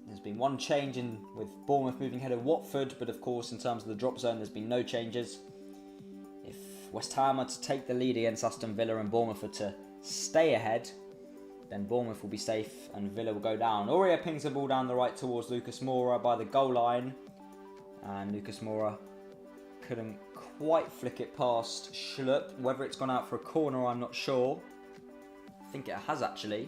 there's been one change with Bournemouth moving ahead of Watford, but of course in terms of the drop zone there's been no changes. If West Ham are to take the lead against Aston Villa and Bournemouth are to stay ahead, then Bournemouth will be safe and Villa will go down. Aurier pings the ball down the right towards Lucas Moura by the goal line, and Lucas Moura couldn't quite flick it past Schlupp. Whether it's gone out for a corner, I'm not sure. I think it has actually.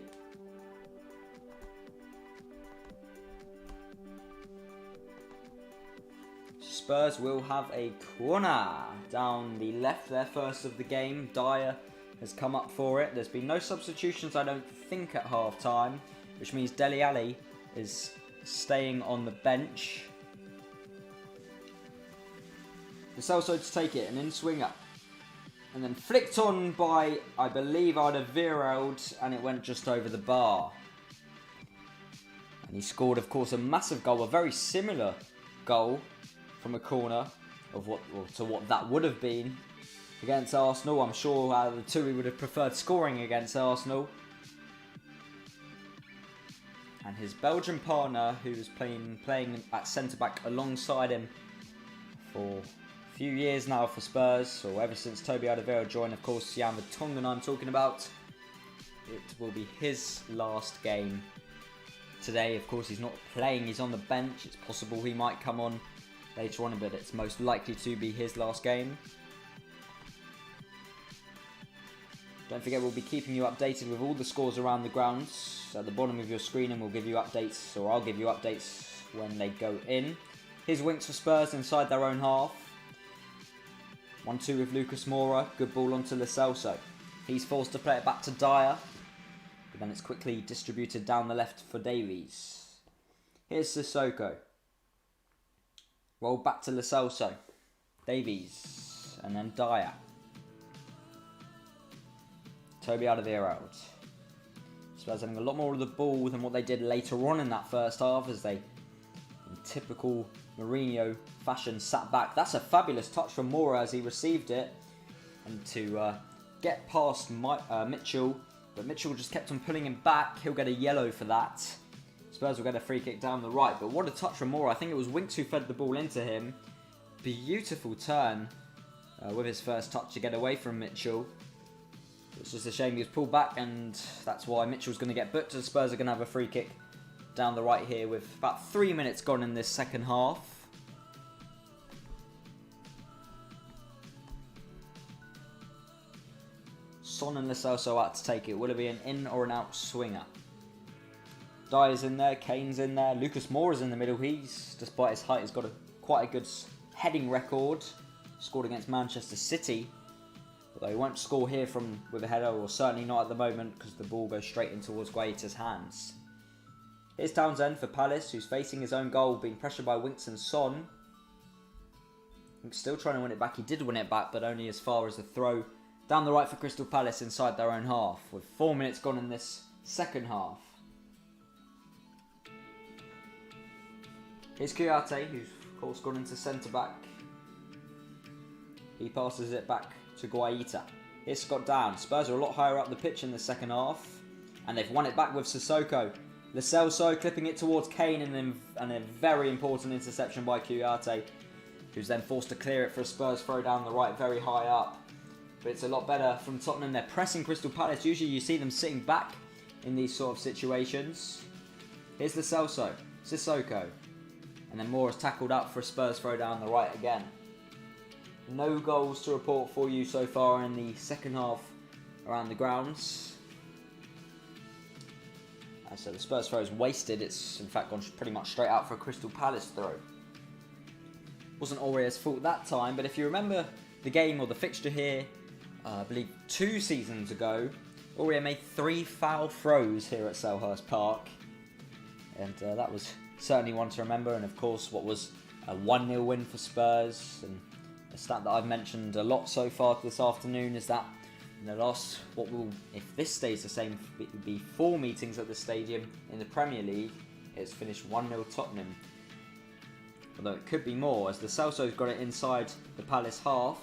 Spurs will have a corner down the left, their first of the game. Dyer has come up for it. There's been no substitutions, I don't think, at half time, which means Dele Alli is staying on the bench. Lo Celso to take it, an in-swinger. And then flicked on by, I believe, Alderweireld, and it went just over the bar. And he scored, of course, a massive goal, a very similar goal from a corner of what that would have been against Arsenal. I'm sure out of the two, he would have preferred scoring against Arsenal. And his Belgian partner, who was playing at centre-back alongside him for few years now for Spurs, or ever since Toby Alderweireld joined, of course, Jan Vertonghen I'm talking about. It will be his last game today. Of course, he's not playing, he's on the bench. It's possible he might come on later on, but it's most likely to be his last game. Don't forget, we'll be keeping you updated with all the scores around the grounds at the bottom of your screen, and we'll give you updates, or I'll give you updates when they go in. Here's Winks for Spurs inside their own half. 1-2 with Lucas Moura, good ball onto Lo Celso. He's forced to play it back to Dyer, but then it's quickly distributed down the left for Davies. Here's Sissoko. Roll back to Lo Celso. Davies, and then Dyer. Toby Alderweireld. Spurs having a lot more of the ball than what they did later on in that first half, as they, in typical Mourinho fashion, sat back. That's a fabulous touch from Moura as he received it, and to get past Mitchell, but Mitchell just kept on pulling him back. He'll get a yellow for that. Spurs will get a free kick down the right, but what a touch from Moura. I think it was Winks who fed the ball into him. Beautiful turn with his first touch to get away from Mitchell. It's just a shame he was pulled back, and that's why Mitchell's going to get booked, and Spurs are going to have a free kick down the right here with about 3 minutes gone in this second half. Son and Lo Celso out to take it. Will it be an in or an out swinger? Dyer's in there, Kane's in there, Lucas Moura's in the middle. He's, despite his height, has got quite a good heading record. Scored against Manchester City. Although he won't score here with a header, or certainly not at the moment, because the ball goes straight in towards Guaita's hands. Here's Townsend for Palace, who's facing his own goal, being pressured by Winks and Son. Winks still trying to win it back. He did win it back, but only as far as the throw down the right for Crystal Palace inside their own half, with 4 minutes gone in this second half. Here's Kouyaté, who's of course gone into centre-back. He passes it back to Guaita. Here's Scott Down. Spurs are a lot higher up the pitch in the second half, and they've won it back with Sissoko. Lo Celso clipping it towards Kane, and a very important interception by Kouyaté, who's then forced to clear it for a Spurs throw down the right, very high up. But it's a lot better from Tottenham. They're pressing Crystal Palace. Usually you see them sitting back in these sort of situations. Here's Lo Celso, Sissoko, and then Moura's tackled up for a Spurs throw down the right again. No goals to report for you so far in the second half around the grounds. So the Spurs throw is wasted. It's in fact gone pretty much straight out for a Crystal Palace throw. Wasn't Aurier's fault that time, but if you remember the game or the fixture here, I believe 2 seasons ago, Aurier made 3 foul throws here at Selhurst Park. And that was certainly one to remember. And of course, what was a 1-0 win for Spurs. And a stat that I've mentioned a lot so far this afternoon is that in the last, what will, if this stays the same, be 4 meetings at the stadium in the Premier League, it's finished 1-0 Tottenham. Although it could be more, as the Celso's got it inside the Palace half.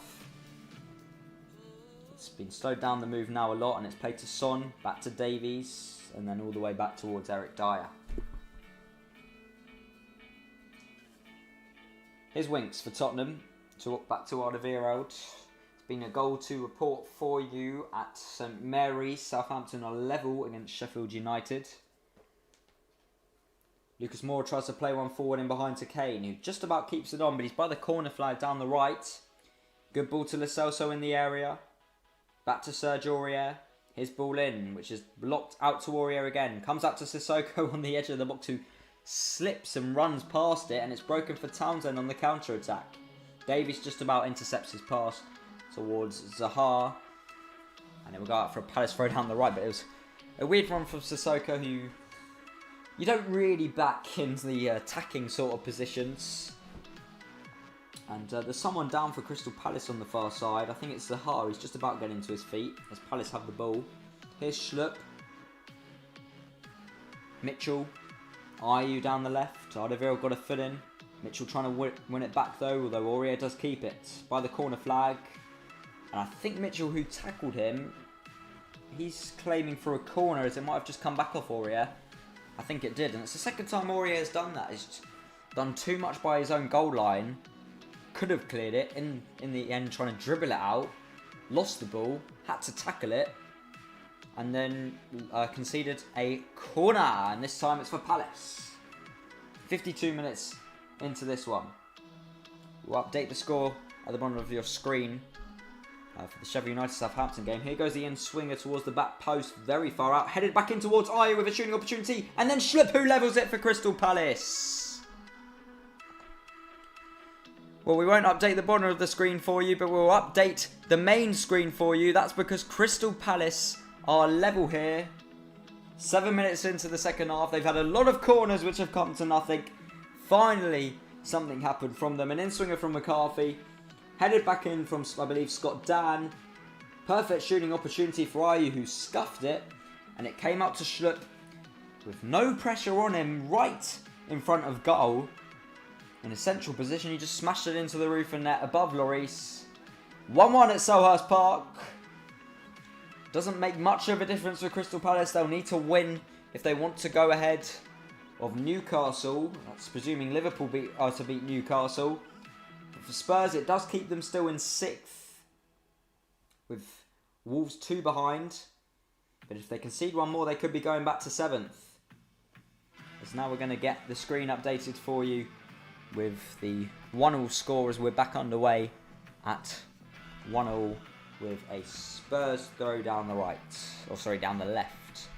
It's been slowed down the move now a lot, and it's played to Son, back to Davies, and then all the way back towards Eric Dyer. Here's Winks for Tottenham, back to Alderweireld. It's been a goal to report for you at St Mary's. Southampton are level against Sheffield United. Lucas Moura tries to play one forward in behind to Kane, who just about keeps it on, but he's by the corner flag down the right. Good ball to Lo Celso in the area. Back to Serge Aurier. His ball in, which is blocked out to Aurier again. Comes out to Sissoko on the edge of the box, who slips and runs past it, and it's broken for Townsend on the counter-attack. Davies just about intercepts his pass towards Zaha. And it will go out for a Palace throw down the right, but it was a weird run from Sissoko, who you don't really back into the attacking sort of positions. And there's someone down for Crystal Palace on the far side. I think it's Zaha. He's just about getting to his feet as Palace have the ball. Here's Schlupp. Mitchell. Ayew down the left. Alderweireld got a foot in. Mitchell trying to win it back though, although Aurier does keep it. By the corner flag. And I think Mitchell, who tackled him, he's claiming for a corner, as it might have just come back off Aurier. I think it did, and it's the second time Aurier has done that. He's done too much by his own goal line. Could have cleared it, in the end trying to dribble it out. Lost the ball, had to tackle it, and then conceded a corner, and this time it's for Palace. 52 minutes into this one. We'll update the score at the bottom of your screen for the Sheffield United Southampton game. Here goes the in swinger towards the back post, very far out, headed back in towards Ayew with a shooting opportunity, and then Schlupp, who levels it for Crystal Palace. Well, we won't update the bottom of the screen for you, but we'll update the main screen for you. That's because Crystal Palace are level here. 7 minutes into the second half. They've had a lot of corners which have come to nothing. Finally, something happened from them. An in-swinger from McCarthy. Headed back in from, I believe, Scott Dan. Perfect shooting opportunity for Ayew, who scuffed it. And it came out to Schlupp with no pressure on him, right in front of goal. In a central position, he just smashed it into the roof and net above Lloris. 1-1 at Selhurst Park. Doesn't make much of a difference for Crystal Palace. They'll need to win if they want to go ahead of Newcastle. That's presuming Liverpool are to beat Newcastle. But for Spurs, it does keep them still in 6th, with Wolves 2 behind. But if they concede one more, they could be going back to 7th. As now we're going to get the screen updated for you with the 1-1 score as we're back underway at 1-1 with a Spurs throw down the right. Or sorry, down the left.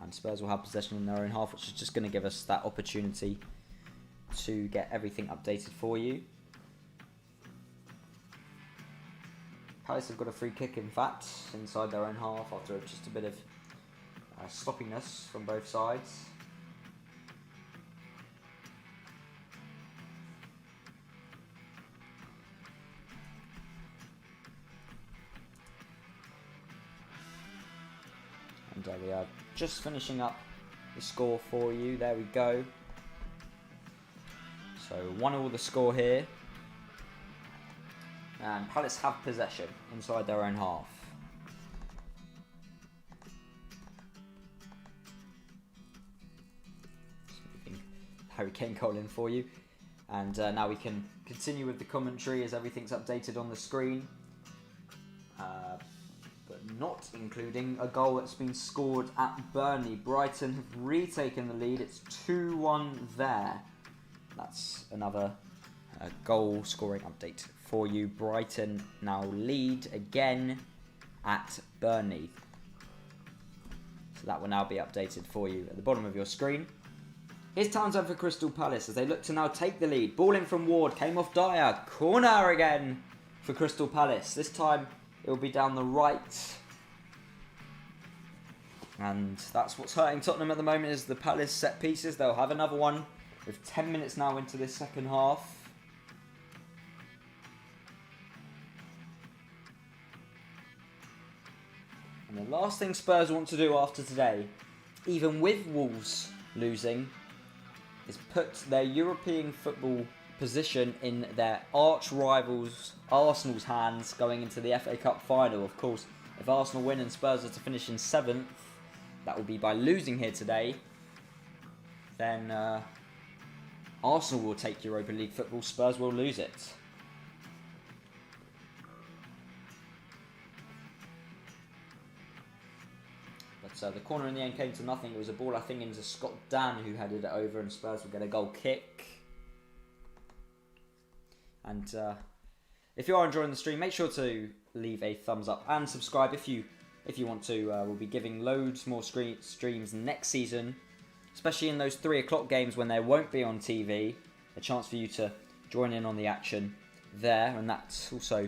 And Spurs will have possession in their own half, which is just going to give us that opportunity to get everything updated for you. Palace have got a free kick, in fact, inside their own half after just a bit of sloppiness from both sides. And we are just finishing up the score for you. There we go. So 1-1 the score here. And Palace have possession inside their own half. Harry Kane goal in for you. And now we can continue with the commentary as everything's updated on the screen. But not including a goal that's been scored at Burnley. Brighton have retaken the lead. It's 2-1 there. That's another goal scoring update for you. Brighton now lead again at Burnley. So that will now be updated for you at the bottom of your screen. Here's Townsend for Crystal Palace as they look to now take the lead. Ball in from Ward, came off Dyer. Corner again for Crystal Palace. This time it will be down the right. And that's what's hurting Tottenham at the moment is the Palace set pieces. They'll have another one with 10 minutes now into this second half. And the last thing Spurs want to do after today, even with Wolves losing, is put their European football position in their arch rivals Arsenal's hands going into the FA Cup final. Of course, if Arsenal win and Spurs are to finish in 7th, that will be by losing here today, then Arsenal will take Europa League football, Spurs will lose it. But the corner in the end came to nothing. It was a ball, I think, into Scott Dan who headed it over, and Spurs will get a goal kick. And if you are enjoying the stream, make sure to leave a thumbs up and subscribe if you want to. We'll be giving loads more streams next season, especially in those 3 o'clock games when they won't be on TV. A chance for you to join in on the action there, and that also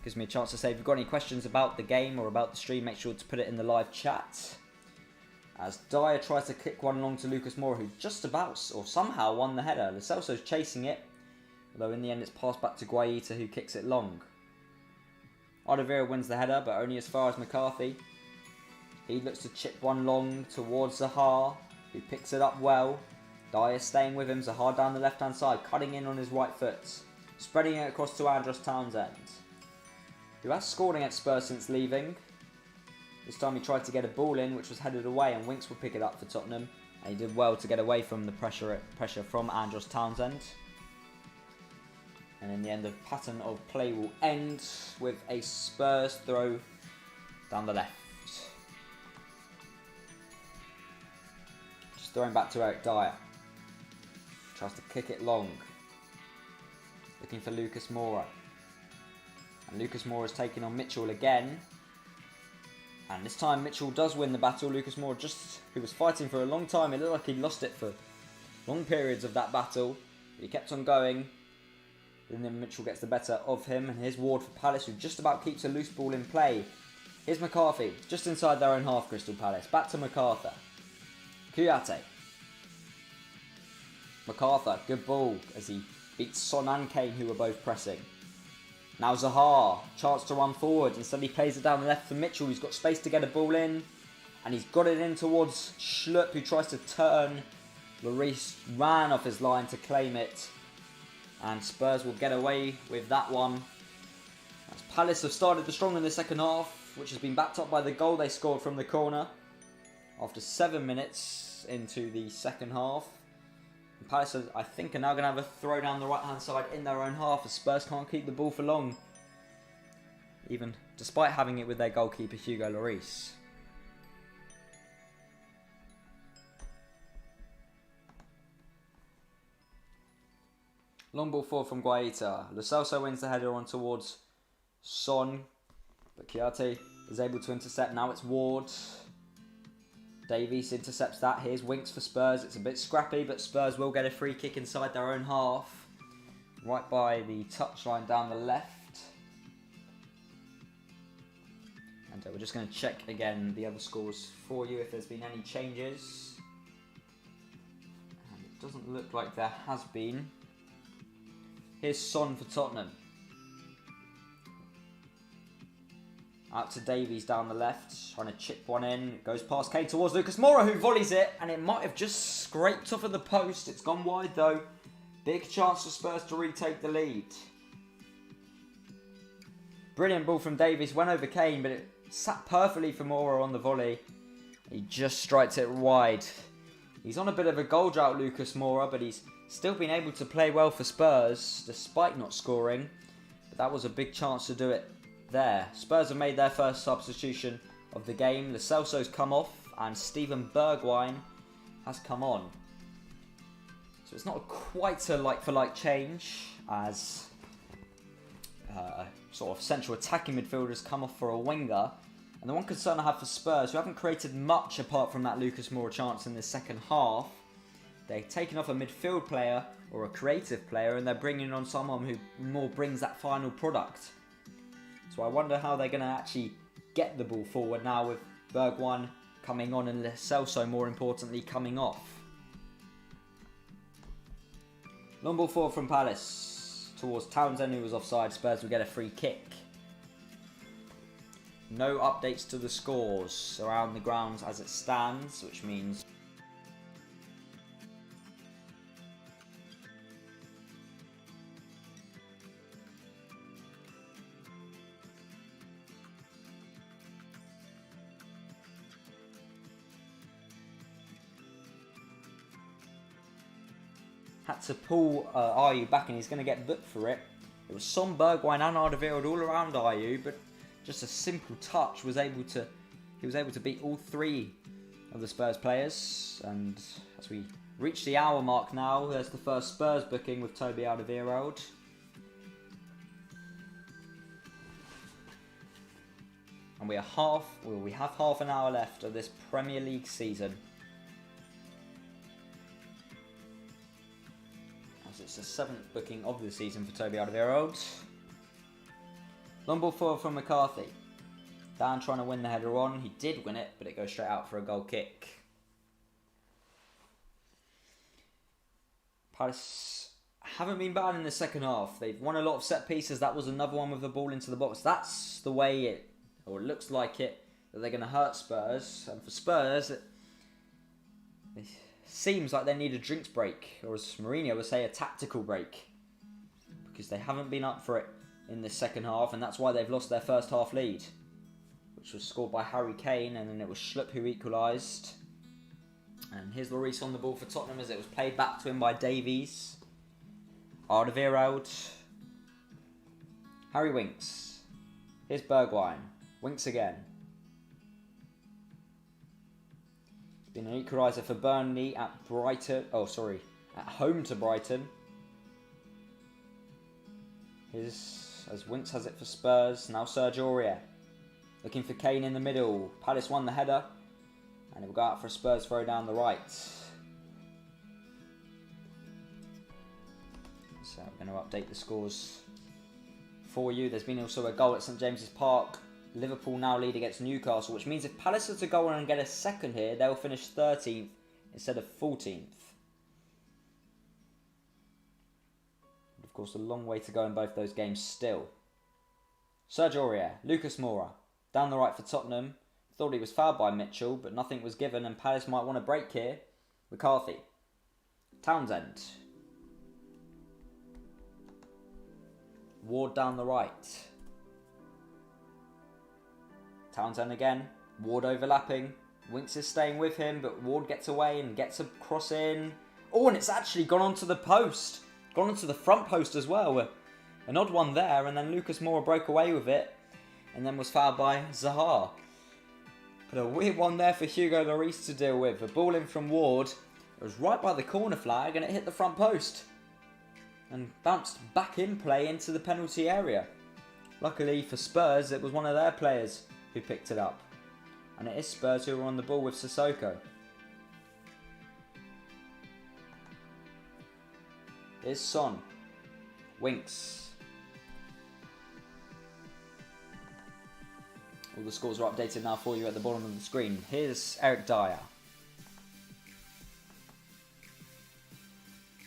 gives me a chance to say if you've got any questions about the game or about the stream, make sure to put it in the live chat. As Dyer tries to kick one along to Lucas Moura, who just about or somehow won the header. Lo Celso's chasing it, although in the end it's passed back to Guaita, who kicks it long. Oliveira wins the header, but only as far as McCarthy. He looks to chip one long towards Zaha, who picks it up well. Dyer staying with him, Zaha down the left-hand side, cutting in on his right foot. Spreading it across to Andros Townsend, who has scored against Spurs since leaving. This time he tried to get a ball in, which was headed away, and Winks will pick it up for Tottenham. And he did well to get away from the pressure from Andros Townsend. And in the end, the pattern of play will end with a Spurs throw down the left. Just throwing back to Eric Dyer. Tries to kick it long. Looking for Lucas Moura. And Lucas Moura is taking on Mitchell again. And this time Mitchell does win the battle. Lucas Moura, who was fighting for a long time, it looked like he lost it for long periods of that battle. But he kept on going. And then Mitchell gets the better of him. And here's Ward for Palace, who just about keeps a loose ball in play. Here's McCarthy, just inside their own half, Crystal Palace. Back to MacArthur. Kouyaté. MacArthur, good ball as he beats Son and Kane, who were both pressing. Now Zaha, chance to run forward. Instead he plays it down the left for Mitchell, who's got space to get a ball in. And he's got it in towards Schlupp, who tries to turn. Lloris ran off his line to claim it. And Spurs will get away with that one. As Palace have started the strong in the second half, which has been backed up by the goal they scored from the corner. After 7 minutes into the second half. And Palace, I think, are now going to have a throw down the right-hand side in their own half as Spurs can't keep the ball for long. Even despite having it with their goalkeeper, Hugo Lloris. Long ball forward from Guaita. Lo Celso wins the header on towards Son. But Kouyaté is able to intercept. Now it's Ward. Davies intercepts that. Here's Winks for Spurs. It's a bit scrappy, but Spurs will get a free kick inside their own half. Right by the touchline down the left. And we're just going to check again the other scores for you if there's been any changes. And it doesn't look like there has been. Here's Son for Tottenham. Out to Davies down the left, trying to chip one in. It goes past Kane towards Lucas Moura, who volleys it, and it might have just scraped off of the post. It's gone wide though. Big chance for Spurs to retake the lead. Brilliant ball from Davies, went over Kane, but it sat perfectly for Moura on the volley. He just strikes it wide. He's on a bit of a goal drought, Lucas Moura, but he's still been able to play well for Spurs, despite not scoring. But that was a big chance to do it there. Spurs have made their first substitution of the game. Lo Celso's come off, and Steven Bergwijn has come on. So it's not quite a like-for-like change, as sort of central attacking midfielders come off for a winger. And the one concern I have for Spurs, who haven't created much apart from that Lucas Moura chance in the second half, they've taken off a midfield player or a creative player and they're bringing on someone who more brings that final product. So I wonder how they're going to actually get the ball forward now with Bergwijn coming on and Celso, more importantly, coming off. Long ball forward from Palace towards Townsend, who was offside. Spurs will get a free kick. No updates to the scores around the grounds as it stands, which means had to pull Ayew back and he's going to get booked for it. It was Son, Bergwijn and Alderweireld all around Ayew, but just a simple touch he was able to beat all three of the Spurs players. And as we reach the hour mark now, there's the first Spurs booking with Toby Alderweireld. And we have half an hour left of this Premier League season. As it's the 7th booking of the season for Toby Alderweireld. Long ball forward from McCarthy. Dan trying to win the header on. He did win it, but it goes straight out for a goal kick. Palace haven't been bad in the second half. They've won a lot of set pieces. That was another one with the ball into the box. That's the way it looks like it, that they're going to hurt Spurs. And for Spurs, it seems like they need a drinks break, or as Mourinho would say, a tactical break, because they haven't been up for it in the second half, and that's why they've lost their first half lead, which was scored by Harry Kane, and then it was Schlupp who equalised. And here's Lloris on the ball for Tottenham as it was played back to him by Davies. Alderweireld. Harry winks. Here's Bergwijn. Winks again. Been an equaliser for Burnley at at home to Brighton. Here's as Winks has it for Spurs. Now Serge Aurier. Looking for Kane in the middle. Palace won the header. And it will go out for a Spurs throw down the right. So we're going to update the scores for you. There's been also a goal at St James's Park. Liverpool now lead against Newcastle, which means if Palace are to go on and get a second here, they'll finish 13th instead of 14th. Of course, a long way to go in both those games still. Serge Aurier, Lucas Moura, down the right for Tottenham. Thought he was fouled by Mitchell, but nothing was given, and Palace might want a break here. McCarthy. Townsend. Ward down the right. Townsend again. Ward overlapping. Winks is staying with him, but Ward gets away and gets a cross in. Oh, and it's actually gone onto the post. Gone onto the front post as well. An odd one there, and then Lucas Moura broke away with it, and then was fouled by Zaha. But a weird one there for Hugo Lloris to deal with. A ball in from Ward. It was right by the corner flag, and it hit the front post. And bounced back in play into the penalty area. Luckily for Spurs, it was one of their players who picked it up. And it is Spurs who are on the ball with Sissoko. Here's Son. Winks. All the scores are updated now for you at the bottom of the screen. Here's Eric Dyer.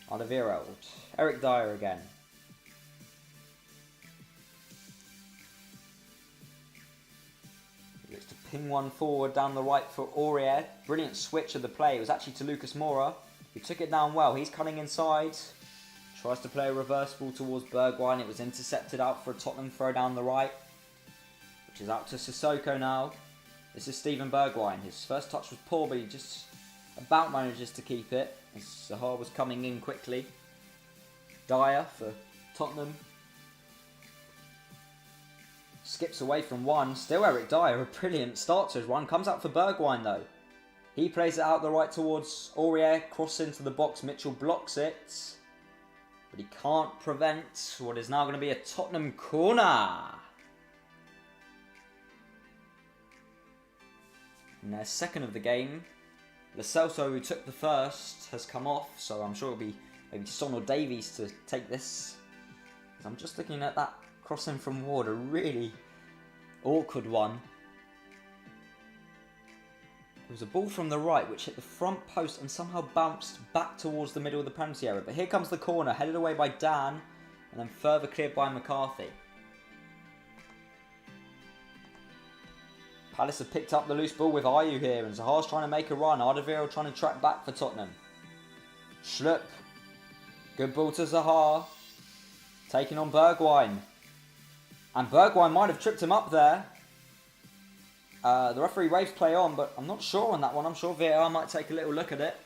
Alderweireld. Eric Dyer again. He looks to ping one forward down the right for Aurier. Brilliant switch of the play. It was actually to Lucas Moura. He took it down well. He's cutting inside. Tries to play a reverse ball towards Bergwijn. It was intercepted out for a Tottenham throw down the right, which is out to Sissoko now. This is Steven Bergwijn. His first touch was poor, but he just about manages to keep it as Zaha was coming in quickly. Dyer for Tottenham. Skips away from one. Still Eric Dyer, a brilliant start to his run. Comes out for Bergwijn though. He plays it out the right towards Aurier. Cross into the box. Mitchell blocks it. But he can't prevent what is now going to be a Tottenham corner. in their second of the game. Lo Celso, who took the first, has come off, so I'm sure it'll be maybe Son or Davies to take this. I'm just looking at that crossing from Ward, a really awkward one. It was a ball from the right which hit the front post and somehow bounced back towards the middle of the penalty area. But here comes the corner, headed away by Dan, and then further cleared by McCarthy. Palace have picked up the loose ball with Ayew here, and Zaha's trying to make a run. Alderweireld trying to track back for Tottenham. Schlupp. Good ball to Zaha. Taking on Bergwijn. And Bergwijn might have tripped him up there. The referee waves play on, but I'm not sure on that one. I'm sure VAR might take a little look at it.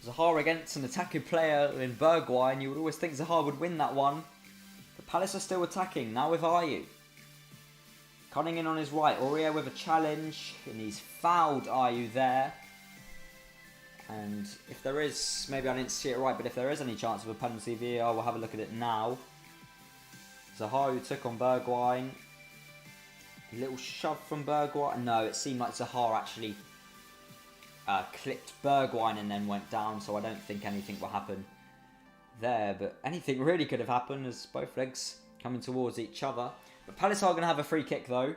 Zaha against an attacking player in Bergwijn. You would always think Zaha would win that one. But Palace are still attacking, now with Ayew. Cutting in on his right, Aurier with a challenge, and he's fouled Ayew there. And if there is, maybe I didn't see it right, but if there is any chance of a penalty, VAR will have a look at it now. Zaha who took on Bergwijn. A little shove from Bergwijn. No, it seemed like Zaha actually clipped Bergwijn and then went down, so I don't think anything will happen there. But anything really could have happened as both legs coming towards each other. But Palace are going to have a free kick though.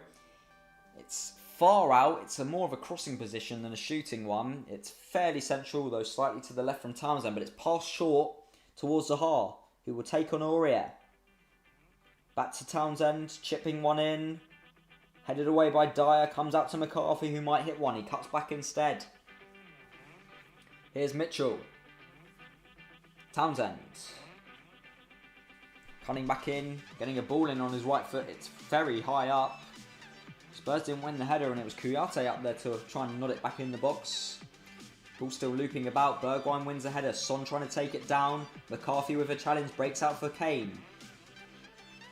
It's far out. It's more of a crossing position than a shooting one. It's fairly central, though slightly to the left from Townsend. But it's passed short towards Zaha, who will take on Aurier. Back to Townsend, chipping one in. Headed away by Dyer. Comes out to McCarthy, who might hit one. He cuts back instead. Here's Mitchell. Townsend. Cutting back in, getting a ball in on his right foot. It's very high up. Spurs didn't win the header, and it was Kouyaté up there to try and nod it back in the box. Ball still looping about. Bergwijn wins the header. Son trying to take it down. McCarthy with a challenge, breaks out for Kane.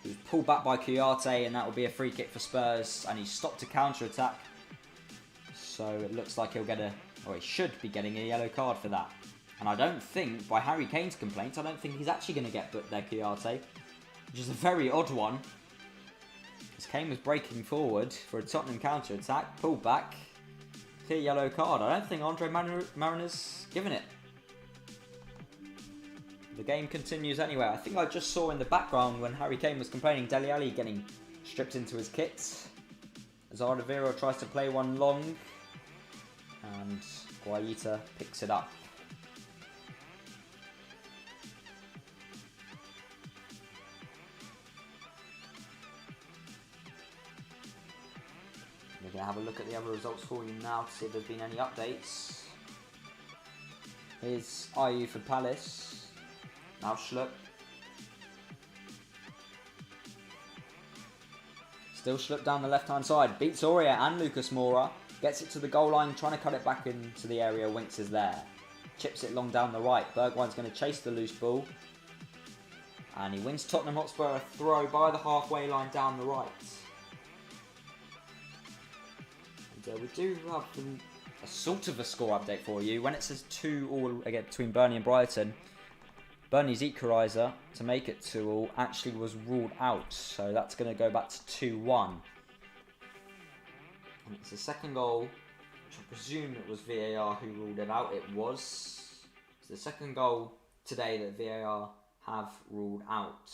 He's pulled back by Kouyaté, and that will be a free kick for Spurs. And he's stopped a counter-attack. So it looks like he'll get he should be getting a yellow card for that. And I don't think, by Harry Kane's complaints, I don't think he's actually going to get booked there, Kouyaté. Which is a very odd one. As Kane was breaking forward for a Tottenham counter-attack, pulled back, clear yellow card. I don't think Andre Mariner's given it. The game continues anyway. I think I just saw in the background when Harry Kane was complaining, Dele Alli getting stripped into his kit. As Alderweireld tries to play one long, and Guaita picks it up. We're going to have a look at the other results for you now to see if there's been any updates. Here's Ayew for Palace. Now Schlupp. Still Schlupp down the left-hand side. Beats Aurier and Lucas Moura. Gets it to the goal line, trying to cut it back into the area. Winks is there. Chips it long down the right. Bergwijn's going to chase the loose ball. And he wins Tottenham Hotspur a throw by the halfway line down the right. We do have a sort of a score update for you. When it says 2-2 again between Burnley and Brighton, Burnley's equaliser to make it 2-2 actually was ruled out. So that's going to go back to 2-1. And it's the second goal, which I presume it was VAR who ruled it out. It was. It's the second goal today that VAR have ruled out.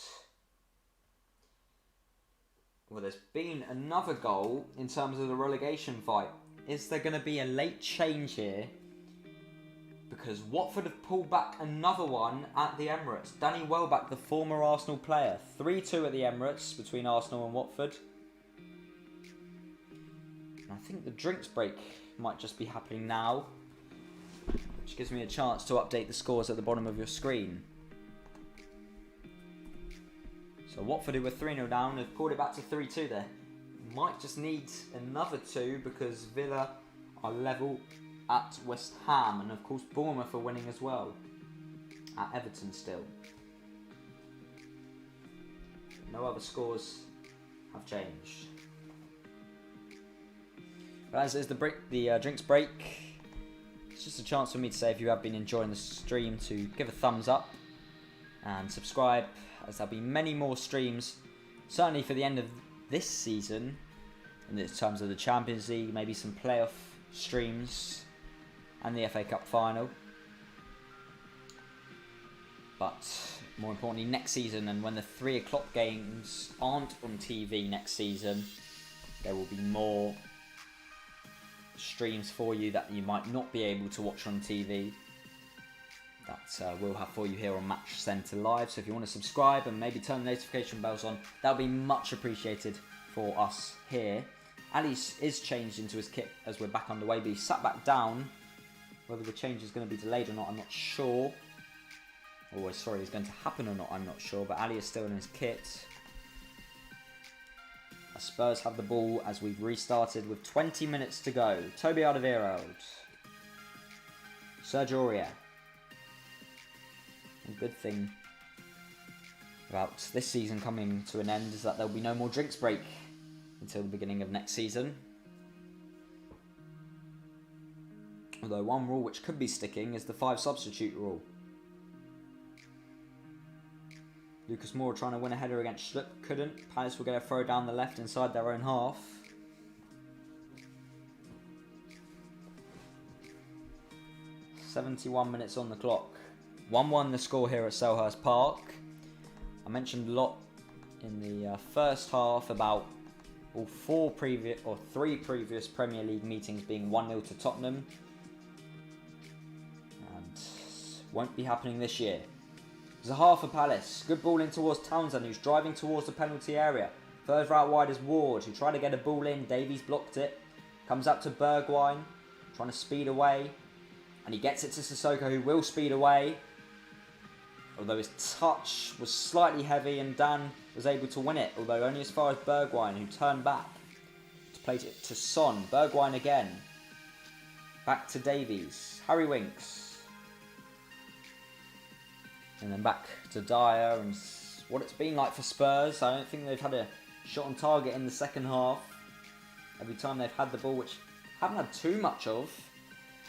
Well, there's been another goal in terms of the relegation fight. Is there going to be a late change here? Because Watford have pulled back another one at the Emirates. Danny Welbeck, the former Arsenal player. 3-2 at the Emirates between Arsenal and Watford. And I think the drinks break might just be happening now, which gives me a chance to update the scores at the bottom of your screen. So Watford, who were 3-0 down, have pulled it back to 3-2 there. Might just need another 2 because Villa are level at West Ham, and of course Bournemouth are winning as well at Everton still. No other scores have changed. But as is the drinks break, it's just a chance for me to say, if you have been enjoying the stream, to give a thumbs up and subscribe, as there'll be many more streams, certainly for the end of this season, in terms of the Champions League, maybe some playoff streams, and the FA Cup final. But more importantly, next season, and when the 3 o'clock games aren't on TV next season, there will be more streams for you that you might not be able to watch on TV. That we'll have for you here on Match Centre Live. So if you want to subscribe and maybe turn the notification bells on, that'll be much appreciated for us here. Ali is changed into his kit as we're back underway, but he sat back down. Whether the change is going to be delayed or not, I'm not sure. Or sorry, is going to happen or not, I'm not sure. But Ali is still in his kit. Spurs have the ball as we've restarted with 20 minutes to go. Toby Alderweireld. Sergio Aurier. A good thing about this season coming to an end is that there'll be no more drinks break until the beginning of next season. Although one rule which could be sticking is the 5 substitute rule. Lucas Moura trying to win a header against Schlupp, couldn't. Palace will get a throw down the left inside their own half. "71 minutes on the clock. 1-1 the score here at Selhurst Park. I mentioned a lot in the first half about all 3 previous Premier League meetings being 1-0 to Tottenham. And won't be happening this year. Zaha for Palace. Good ball in towards Townsend, who's driving towards the penalty area. Further out wide is Ward, who tried to get a ball in. Davies blocked it. Comes up to Bergwijn, trying to speed away. And he gets it to Sissoko, who will speed away. Although his touch was slightly heavy and Dan was able to win it. Although only as far as Bergwijn, who turned back to play it to Son. Bergwijn again. Back to Davies. Harry Winks. And then back to Dyer, and what it's been like for Spurs. I don't think they've had a shot on target in the second half. Every time they've had the ball, which haven't had too much of.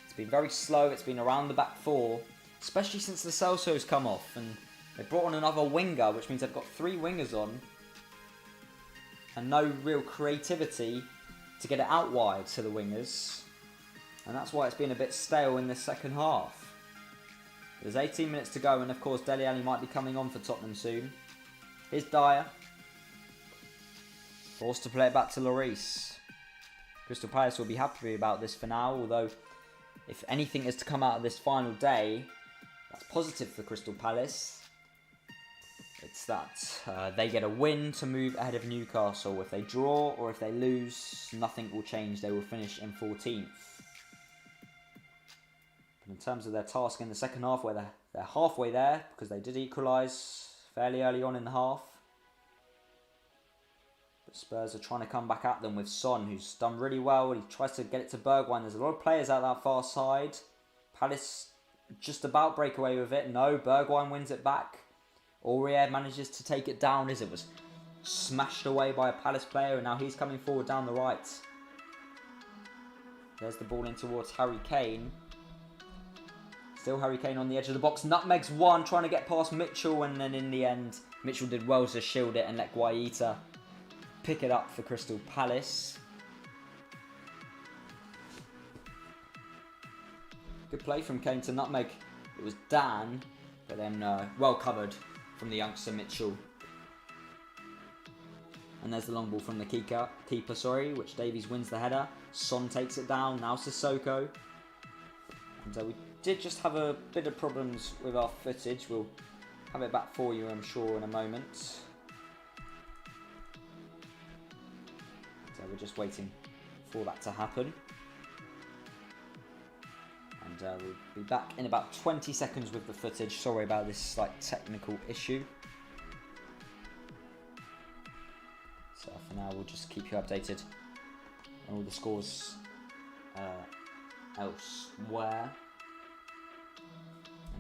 It's been very slow, it's been around the back 4. Especially since the Celso's come off, and they brought on another winger, which means they've got 3 wingers on. And no real creativity to get it out wide to the wingers. And that's why it's been a bit stale in this second half. There's 18 minutes to go, and of course Dele Alli might be coming on for Tottenham soon. Here's Dyer. Forced to play it back to Lloris. Crystal Palace will be happy about this for now, although if anything is to come out of this final day, that's positive for Crystal Palace. It's that they get a win to move ahead of Newcastle. If they draw or if they lose, nothing will change. They will finish in 14th. In terms of their task in the second half, where they're halfway there, because they did equalise fairly early on in the half. But Spurs are trying to come back at them with Son, who's done really well. He tries to get it to Bergwijn. There's a lot of players out that far side. Palace just about break away with it. No, Bergwijn wins it back. Aurier manages to take it down as it was smashed away by a Palace player, and now he's coming forward down the right. There's the ball in towards Harry Kane. Still Harry Kane on the edge of the box. Nutmegs one, trying to get past Mitchell, and then in the end, Mitchell did well to shield it and let Guaita pick it up for Crystal Palace. Good play from Kane to Nutmeg. It was Dan, but then well covered from the youngster Mitchell. And there's the long ball from the keeper, which Davies wins the header. Son takes it down, now Sissoko. And we did just have a bit of problems with our footage. We'll have it back for you, I'm sure, in a moment. So we're just waiting for that to happen. And we'll be back in about 20 seconds with the footage. Sorry about this slight technical issue. So for now, we'll just keep you updated on all the scores elsewhere.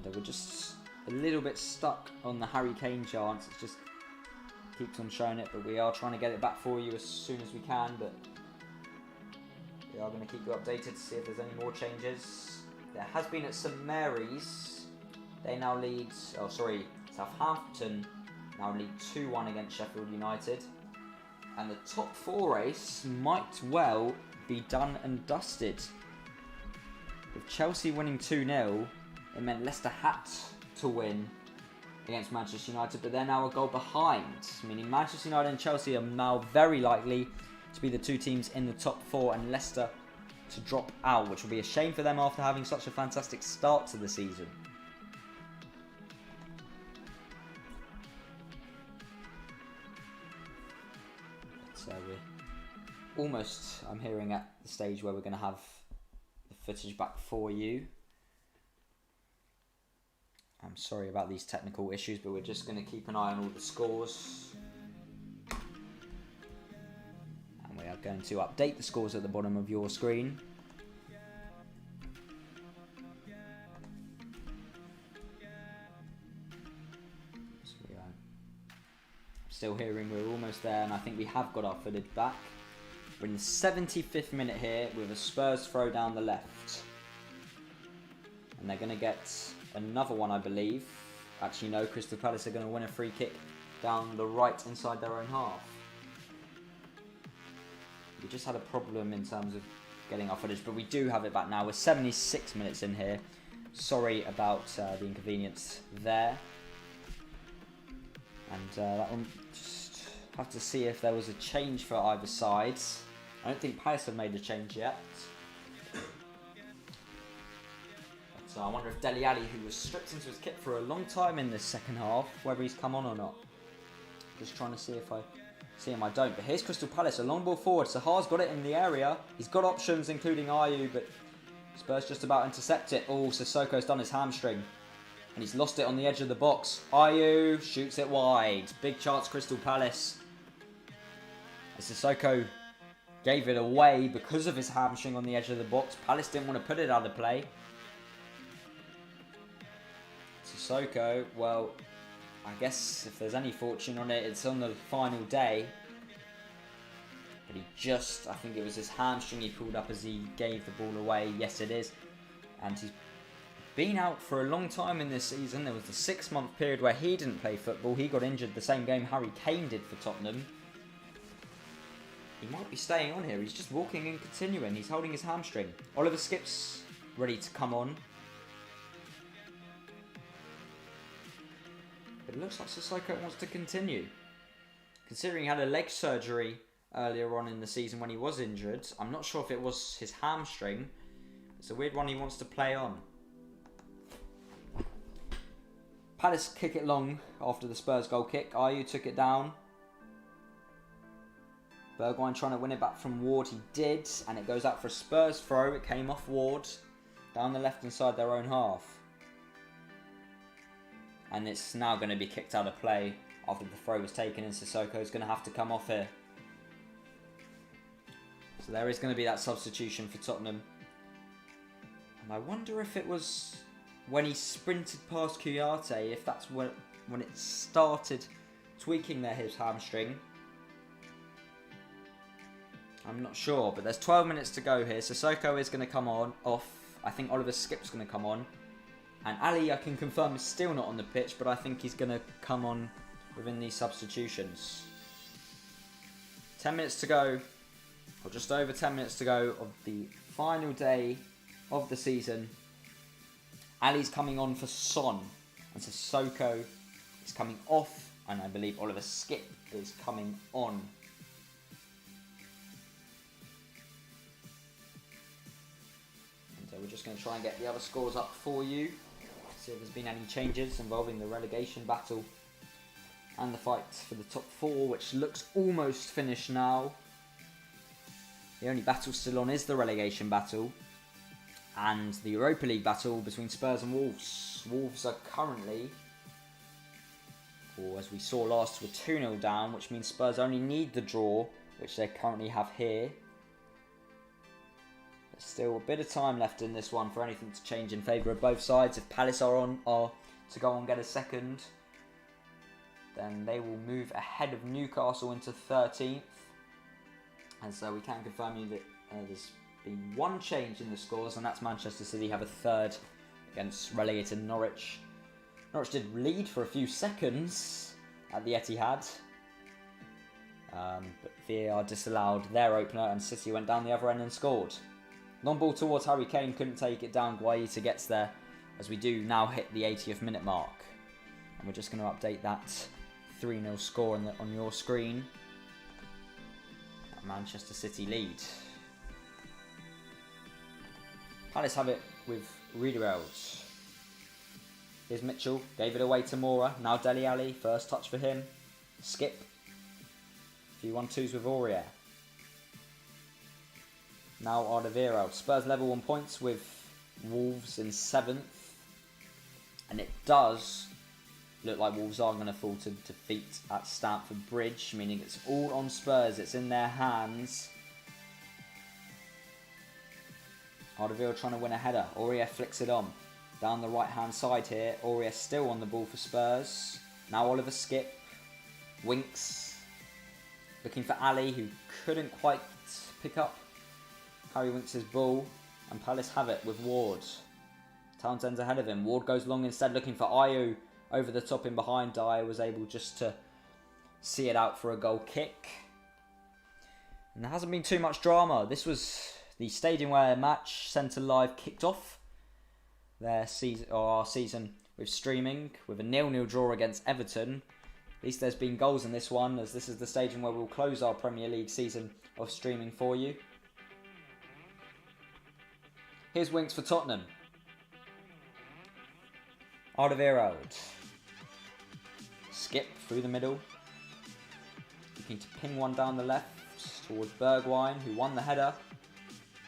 And we're just a little bit stuck on the Harry Kane chance. It just keeps on showing it, but we are trying to get it back for you as soon as we can. But we are going to keep you updated to see if there's any more changes. There has been at St Mary's. They now lead, Southampton now lead 2-1 against Sheffield United. And the top 4 race might well be done and dusted. With Chelsea winning 2-0, it meant Leicester had to win against Manchester United, but they're now a goal behind, meaning Manchester United and Chelsea are now very likely to be the 2 teams in the top 4 and Leicester to drop out, which will be a shame for them after having such a fantastic start to the season. So we're almost, I'm hearing, at the stage where we're going to have the footage back for you. I'm sorry about these technical issues, but we're just going to keep an eye on all the scores. And we are going to update the scores at the bottom of your screen. So we are still hearing we're almost there, and I think we have got our footage back. We're in the 75th minute here with a Spurs throw down the left. And they're going to get another one, I believe. Actually, no, Crystal Palace are going to win a free kick down the right inside their own half. We just had a problem in terms of getting our footage, but we do have it back now. We're 76 minutes in here. Sorry about the inconvenience there. And that one, just have to see if there was a change for either side. I don't think Palace have made a change yet. So I wonder if Dele Alli, who was stripped into his kit for a long time in this second half, whether he's come on or not. Just trying to see if I see him. I don't. But here's Crystal Palace, a long ball forward. Sahar's got it in the area. He's got options, including Ayew, but Spurs just about intercept it. Oh, Sissoko's done his hamstring. And he's lost it on the edge of the box. Ayew shoots it wide. Big chance, Crystal Palace. And Sissoko gave it away because of his hamstring on the edge of the box. Palace didn't want to put it out of play. Sissoko, well, I guess if there's any fortune on it, it's on the final day. But he just, I think it was his hamstring he pulled up as he gave the ball away. Yes, it is. And he's been out for a long time in this season. There was the 6-month period where he didn't play football. He got injured the same game Harry Kane did for Tottenham. He might be staying on here. He's just walking and continuing. He's holding his hamstring. Oliver Skipp's ready to come on. It looks like Sissoko wants to continue. Considering he had a leg surgery earlier on in the season when he was injured, I'm not sure if it was his hamstring. It's a weird one he wants to play on. Palace kick it long after the Spurs goal kick. Ayew took it down. Bergwijn trying to win it back from Ward. He did, and it goes out for a Spurs throw. It came off Ward down the left inside their own half. And it's now going to be kicked out of play after the throw was taken, and Sissoko's going to have to come off here. So there is going to be that substitution for Tottenham. And I wonder if it was when he sprinted past Kouyaté, if that's when it started tweaking his hamstring. I'm not sure, but there's 12 minutes to go here. Sissoko is going to come off. I think Oliver Skipp's going to come on. And Ali, I can confirm, is still not on the pitch, but I think he's going to come on within these substitutions. 10 minutes to go, or just over 10 minutes to go of the final day of the season. Ali's coming on for Son, and Sissoko is coming off, and I believe Oliver Skipp is coming on. And we're just going to try and get the other scores up for you. See if there's been any changes involving the relegation battle and the fight for the top 4, which looks almost finished now. The only battle still on is the relegation battle and the Europa League battle between Spurs and Wolves. Wolves are currently, or as we saw last, were 2-0 down, which means Spurs only need the draw, which they currently have here. Still a bit of time left in this one for anything to change in favour of both sides. If Palace are to go on get a second, then they will move ahead of Newcastle into 13th. And so we can confirm you that there's been one change in the scores, and that's Manchester City have a third against relegated Norwich. Norwich did lead for a few seconds at the Etihad. But VAR disallowed their opener and City went down the other end and scored. Long ball towards Harry Kane, couldn't take it down. Guaita gets there as we do now hit the 80th minute mark. And we're just going to update that 3-0 score on your screen. Manchester City lead. Palace have it with Riedereld. Here's Mitchell, gave it away to Mora. Now Dele Alli, first touch for him. Skip. A few 1-2s with Aurier. Now Alderweireld. Spurs level on points with Wolves in 7th. And it does look like Wolves are going to fall to defeat at Stamford Bridge, meaning it's all on Spurs. It's in their hands. Alderweireld trying to win a header. Aurier flicks it on. Down the right-hand side here. Aurier still on the ball for Spurs. Now Oliver Skip. Winks. Looking for Ali, who couldn't quite pick up Harry Winks' ball. And Palace have it with Ward. Townsend's ahead of him. Ward goes long instead, looking for Ayew over the top in behind. Dyer was able just to see it out for a goal kick. And there hasn't been too much drama. This was the stadium where Match Centre Live kicked off their season, or our season, with streaming, with a 0-0 draw against Everton. At least there's been goals in this one, as this is the stadium where we'll close our Premier League season of streaming for you. Here's Winks for Tottenham. Alderweireld. Skip through the middle. Looking to ping one down the left towards Bergwijn, who won the header.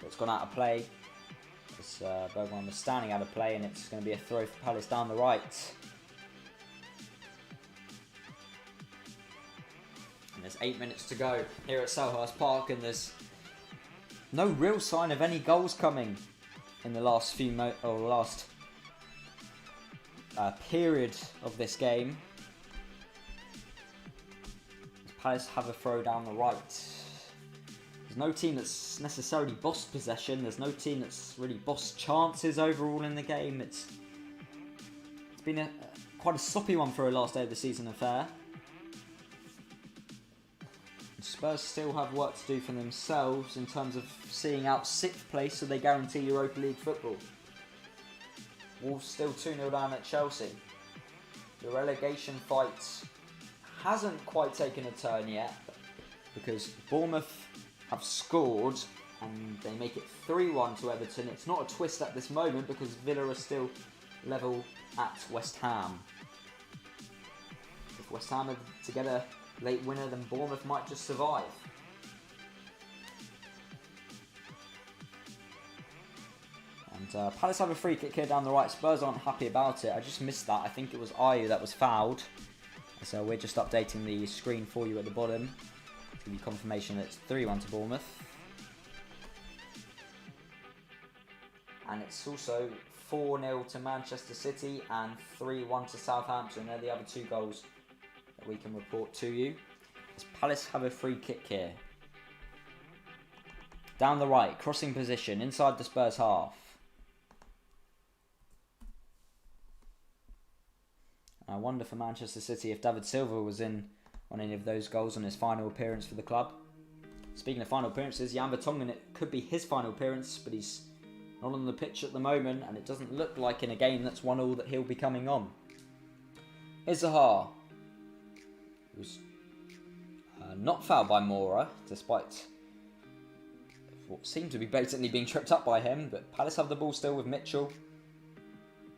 But it's gone out of play. As Bergwijn was standing out of play, and it's going to be a throw for Palace down the right. And there's 8 minutes to go here at Selhurst Park, and there's no real sign of any goals coming in the last period of this game. Palace have a throw down the right. There's no team that's necessarily bossed possession. There's no team that's really bossed chances overall in the game. It's been quite a sloppy one for a last day of the season affair. And Spurs still have work to do for themselves in terms of seeing out 6th place, so they guarantee Europa League football. Wolves still 2-0 down at Chelsea. The relegation fight hasn't quite taken a turn yet, because Bournemouth have scored and they make it 3-1 to Everton. It's not a twist at this moment because Villa are still level at West Ham. If West Ham are to get a late winner, then Bournemouth might just survive. And Palace have a free kick here down the right. Spurs aren't happy about it. I just missed that. I think it was Ayew that was fouled. So we're just updating the screen for you at the bottom to give you confirmation that it's 3-1 to Bournemouth. And it's also 4-0 to Manchester City and 3-1 to Southampton. They're the other 2 goals that we can report to you. As Palace have a free kick here. Down the right, crossing position, inside the Spurs half. I wonder for Manchester City if David Silva was in on any of those goals on his final appearance for the club. Speaking of final appearances, Jan Vertonghen, it could be his final appearance, but he's not on the pitch at the moment, and it doesn't look like in a game that's 1-1 that he'll be coming on. Here's Zaha. He was not fouled by Mora, despite what seemed to be blatantly being tripped up by him, but Palace have the ball still with Mitchell.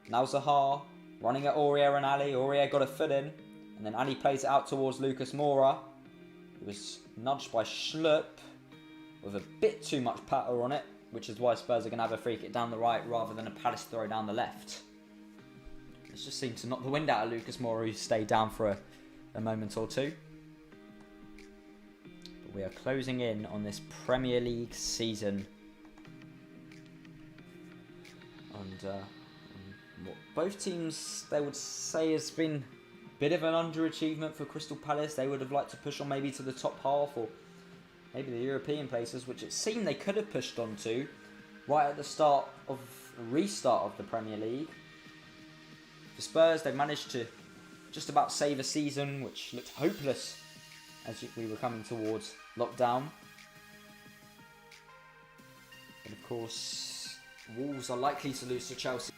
Now Zaha. Running at Aurier and Ali. Aurier got a foot in. And then Ali plays it out towards Lucas Moura. He was nudged by Schlupp with a bit too much patter on it, which is why Spurs are going to have a free kick down the right rather than a Palace throw down the left. It just seemed to knock the wind out of Lucas Moura, who stayed down for a moment or two. But we are closing in on this Premier League season. And what both teams, they would say, has been a bit of an underachievement for Crystal Palace. They would have liked to push on maybe to the top half or maybe the European places, which it seemed they could have pushed on to right at the restart of the Premier League. For Spurs, they've managed to just about save a season which looked hopeless as we were coming towards lockdown. But of course, Wolves are likely to lose to Chelsea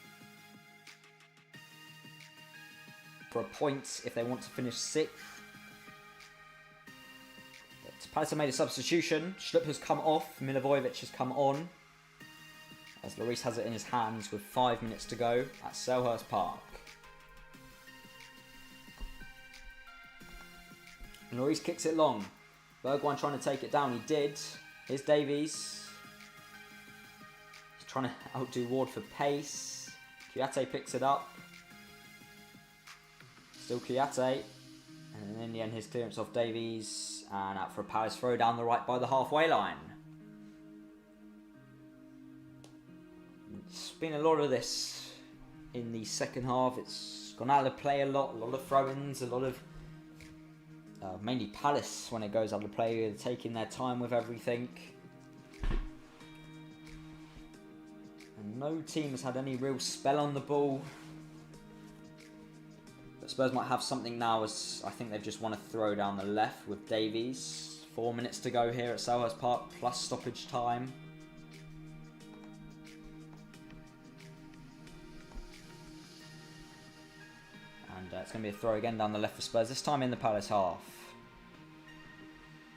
for a point if they want to finish 6th. But Palace have made a substitution. Schlupp has come off, Milivojevic has come on, as Lloris has it in his hands with 5 minutes to go at Selhurst Park. And Lloris kicks it long. Bergwijn trying to take it down. He did. Here's Davies. He's trying to outdo Ward for pace. Kouyaté picks it up. Still Kouyaté. And in the end, his clearance off Davies. And out for a Palace throw down the right by the halfway line. It's been a lot of this in the second half. It's gone out of play a lot of throw-ins, a lot of mainly Palace when it goes out of play. They're taking their time with everything. And no team has had any real spell on the ball. But Spurs might have something now, as I think they've just won a throw down the left with Davies. 4 minutes to go here at Selhurst Park plus stoppage time. And it's going to be a throw again down the left for Spurs, this time in the Palace half.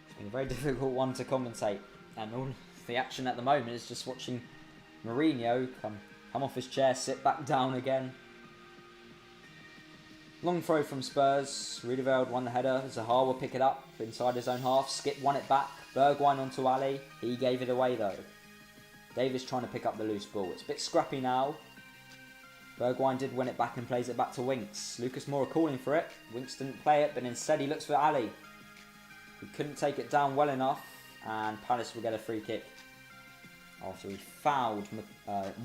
It's been a very difficult one to commentate, and all the action at the moment is just watching Mourinho come off his chair, sit back down again. Long throw from Spurs. Riedeveld won the header. Zaha will pick it up inside his own half. Skip won it back. Bergwijn onto Ali. He gave it away though. Davies trying to pick up the loose ball. It's a bit scrappy now. Bergwijn did win it back and plays it back to Winks. Lucas Moura calling for it. Winks didn't play it, but instead he looks for Ali. He couldn't take it down well enough, and Palace will get a free kick after he fouled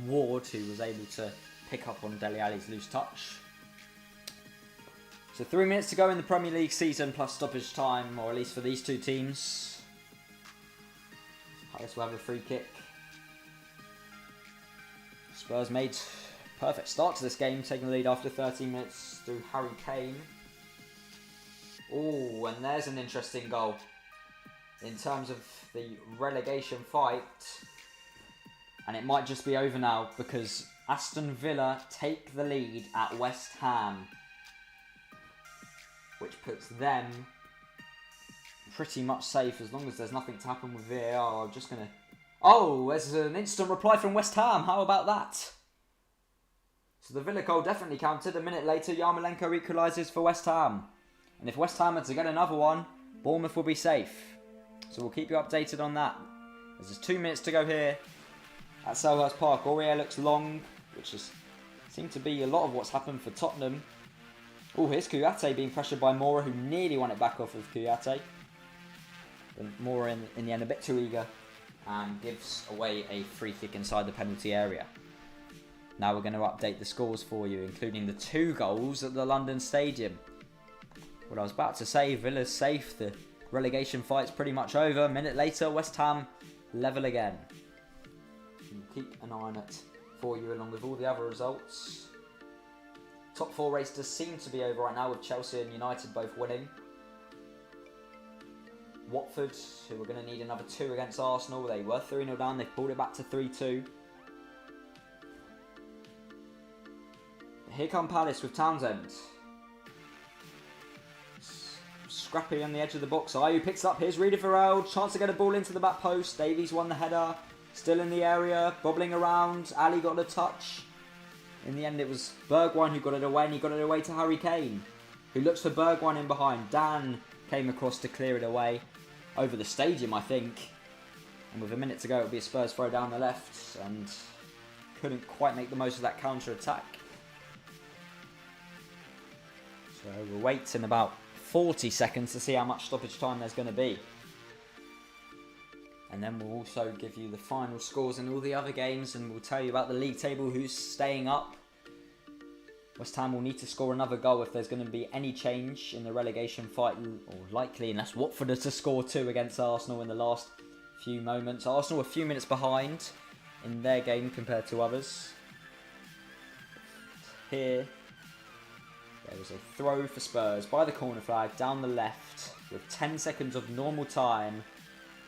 Ward, who was able to pick up on Dele Alli's loose touch. So 3 minutes to go in the Premier League season plus stoppage time, or at least for these two teams. Palace will have a free kick. Spurs made a perfect start to this game, taking the lead after 13 minutes through Harry Kane. Oh, and there's an interesting goal in terms of the relegation fight. And it might just be over now because Aston Villa take the lead at West Ham, which puts them pretty much safe as long as there's nothing to happen with VAR. I'm just going to... Oh, there's an instant reply from West Ham. How about that? So the Villa goal definitely counted. A minute later, Yarmolenko equalises for West Ham. And if West Ham are to get another one, Bournemouth will be safe. So we'll keep you updated on that. There's just 2 minutes to go here at Selhurst Park. Aurier looks long, which has seemed to be a lot of what's happened for Tottenham. Oh, here's Kouyaté being pressured by Moura, who nearly won it back off of Kouyaté. But Moura in the end a bit too eager and gives away a free kick inside the penalty area. Now we're going to update the scores for you, including the 2 goals at the London Stadium. What I was about to say, Villa's safe, the relegation fight's pretty much over. A minute later, West Ham level again. We'll keep an eye on it for you along with all the other results. Top 4 race does seem to be over right now, with Chelsea and United both winning. Watford, who are going to need another 2 against Arsenal. They were 3-0 down, they've pulled it back to 3-2. Here come Palace with Townsend. Scrappy on the edge of the box. Ayew picks up. Here's Riedeveld. Chance to get a ball into the back post. Davies won the header. Still in the area. Bobbling around. Ali got a touch. In the end, it was Bergwijn who got it away, and he got it away to Harry Kane, who looks for Bergwijn in behind. Dan came across to clear it away over the stadium, I think. And with a minute to go, it'll be a Spurs throw down the left, and couldn't quite make the most of that counter-attack. So we'll wait in about 40 seconds to see how much stoppage time there's going to be. And then we'll also give you the final scores in all the other games, and we'll tell you about the league table, who's staying up. West Ham will need to score another goal if there's going to be any change in the relegation fight, or likely, unless Watford are to score 2 against Arsenal in the last few moments. Arsenal a few minutes behind in their game compared to others. Here, there was a throw for Spurs by the corner flag down the left. with 10 seconds of normal time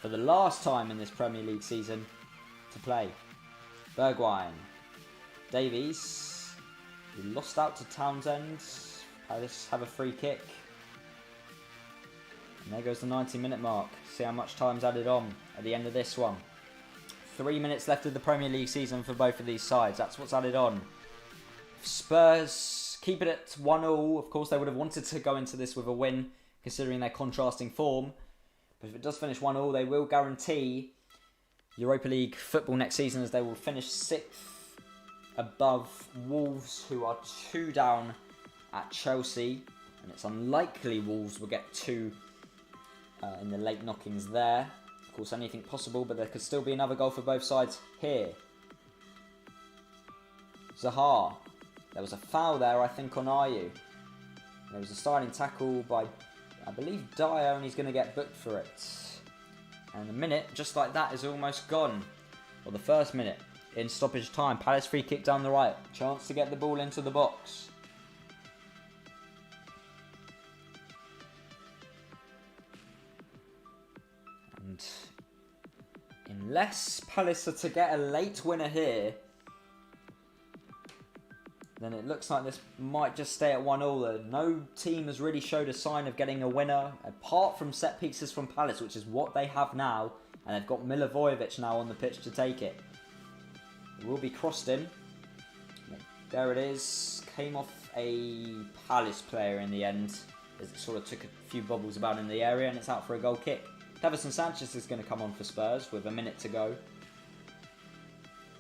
for the last time in this Premier League season to play. Bergwijn. Davies. He lost out to Townsend. Palace have a free kick. And there goes the 90-minute mark. See how much time's added on at the end of this one. 3 minutes left of the Premier League season for both of these sides. That's what's added on. If Spurs keep it at 1-1. Of course, they would have wanted to go into this with a win, considering their contrasting form. But if it does finish 1-1, they will guarantee Europa League football next season, as they will finish 6th above Wolves, who are 2 down at Chelsea. And it's unlikely Wolves will get 2 in the late knockings there. Of course, anything possible, but there could still be another goal for both sides here. Zaha. There was a foul there, I think, on Ayew. There was a sliding tackle by, I believe, Dyer, and he's going to get booked for it. And the minute, just like that, is almost gone. Well, the first minute in stoppage time. Palace free kick down the right. Chance to get the ball into the box. And unless Palace are to get a late winner here, then it looks like this might just stay at 1-1. No team has really showed a sign of getting a winner, apart from set pieces from Palace, which is what they have now. And they've got Milivojevic now on the pitch to take it. It will be crossed in. There it is. Came off a Palace player in the end, as it sort of took a few bobbles about in the area, and it's out for a goal kick. Davinson Sanchez is going to come on for Spurs with a minute to go,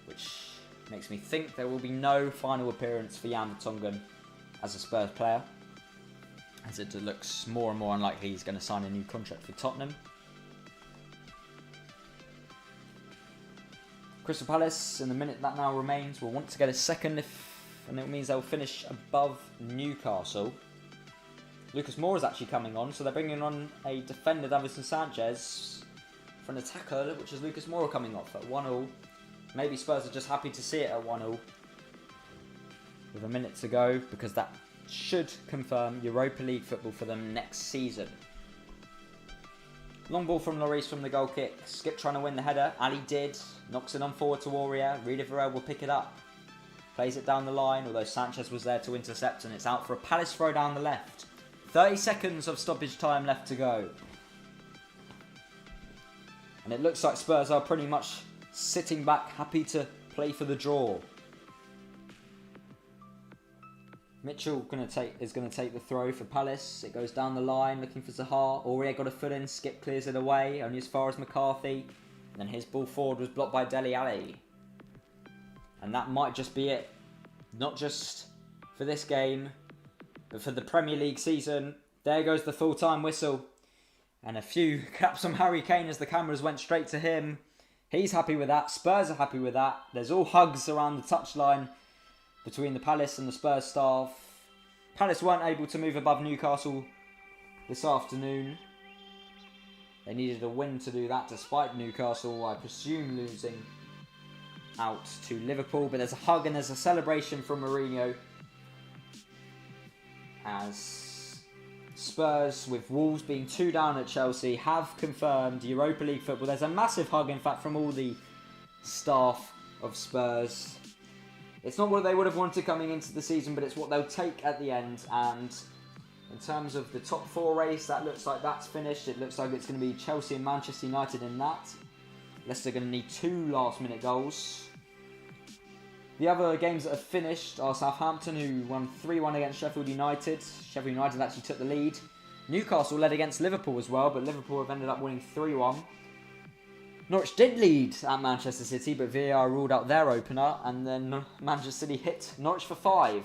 which makes me think there will be no final appearance for Jan Vertonghen as a Spurs player, as it looks more and more unlikely he's going to sign a new contract for Tottenham. Crystal Palace, in the minute that now remains, will want to get a second, and it means they'll finish above Newcastle. Lucas Moura is actually coming on, so they're bringing on a defender, Davinson Sanchez, for an attacker, which is Lucas Moura coming off at 1-1. Maybe Spurs are just happy to see it at 1-1 with a minute to go, because that should confirm Europa League football for them next season. Long ball from Lloris from the goal kick. Skip trying to win the header. Ali did. Knocks it on forward to Aurier. Riederer will pick it up. Plays it down the line, although Sanchez was there to intercept, and it's out for a Palace throw down the left. 30 seconds of stoppage time left to go. And it looks like Spurs are pretty much sitting back, happy to play for the draw. Mitchell is going to take the throw for Palace. It goes down the line, looking for Zaha. Aurier got a foot in, Skip clears it away, only as far as McCarthy. And then his ball forward was blocked by Dele Alli. And that might just be it. Not just for this game, but for the Premier League season. There goes the full-time whistle. And a few claps from Harry Kane as the cameras went straight to him. He's happy with that. Spurs are happy with that. There's all hugs around the touchline between the Palace and the Spurs staff. Palace weren't able to move above Newcastle this afternoon. They needed a win to do that, despite Newcastle, I presume, losing out to Liverpool. But there's a hug and there's a celebration from Mourinho, as Spurs, with Wolves being 2 down at Chelsea, have confirmed Europa League football. There's a massive hug, in fact, from all the staff of Spurs. It's not what they would have wanted coming into the season, but it's what they'll take at the end. And in terms of the top 4 race, that looks like that's finished. It looks like it's going to be Chelsea and Manchester United in that. Leicester are going to need 2 last-minute goals. The other games that have finished are Southampton, who won 3-1 against Sheffield United. Sheffield United actually took the lead. Newcastle led against Liverpool as well, but Liverpool have ended up winning 3-1. Norwich did lead at Manchester City, but VAR ruled out their opener, and then Manchester City hit Norwich for 5.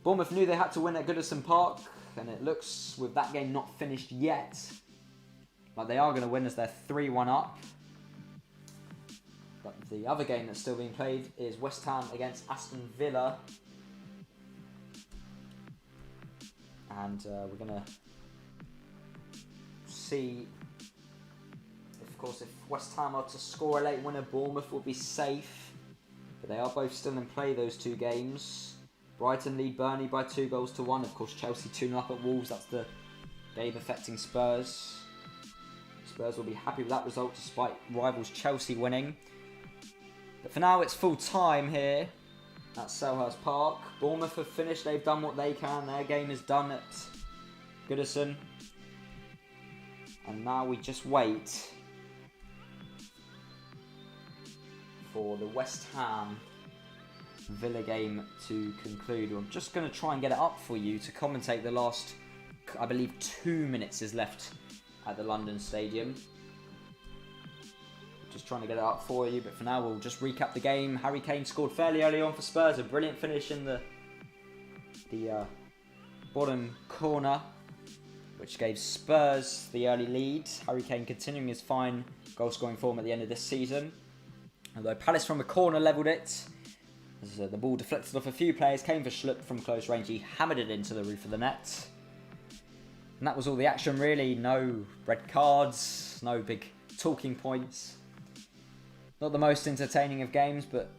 Bournemouth knew they had to win at Goodison Park, and it looks, with that game not finished yet, like they are going to win as they're 3-1 up. But the other game that's still being played is West Ham against Aston Villa. And we're going to see, of course, if West Ham are to score a late winner, Bournemouth will be safe. But they are both still in play, those 2 games. Brighton lead Burnley by 2-1. Of course, Chelsea 2-0 up at Wolves. That's the game affecting Spurs. Spurs will be happy with that result despite rivals Chelsea winning. But for now, it's full time here at Selhurst Park. Bournemouth have finished. They've done what they can. Their game is done at Goodison. And now we just wait for the West Ham Villa game to conclude. I'm just going to try and get it up for you to commentate the last, I believe 2 minutes is left at the London Stadium. Just trying to get it up for you, but for now we'll just recap the game. Harry Kane scored fairly early on for Spurs, a brilliant finish in the bottom corner, which gave Spurs the early lead. Harry Kane continuing his fine goal scoring form at the end of this season. Although Palace from a corner levelled it. As the ball deflected off a few players, came for Schlupp from close range. He hammered it into the roof of the net. And that was all the action really. No red cards, no big talking points. Not the most entertaining of games, but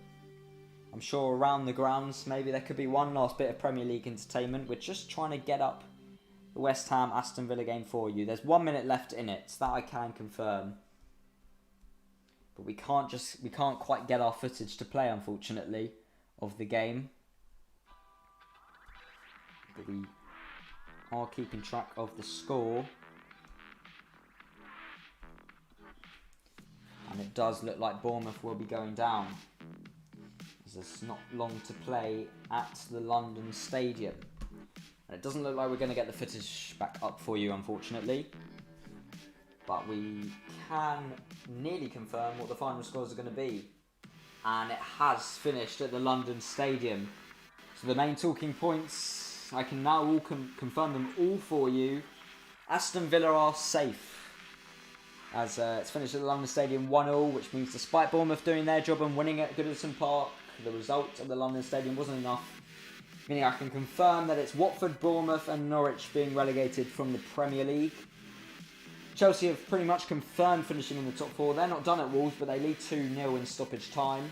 I'm sure around the grounds maybe there could be one last bit of Premier League entertainment. We're just trying to get up the West Ham Aston Villa game for you. There's 1 minute left in it, that I can confirm. But we can't quite get our footage to play, unfortunately, of the game. But we are keeping track of the score. And it does look like Bournemouth will be going down, as there's not long to play at the London Stadium. And it doesn't look like we're going to get the footage back up for you, unfortunately. But we can nearly confirm what the final scores are going to be. And it has finished at the London Stadium. So the main talking points, I can now all confirm them all for you. Aston Villa are safe, as it's finished at the London Stadium 1-1, which means despite Bournemouth doing their job and winning at Goodison Park, the result at the London Stadium wasn't enough. Meaning I can confirm that it's Watford, Bournemouth and Norwich being relegated from the Premier League. Chelsea have pretty much confirmed finishing in the top four. They're not done at Wolves, but they lead 2-0 in stoppage time.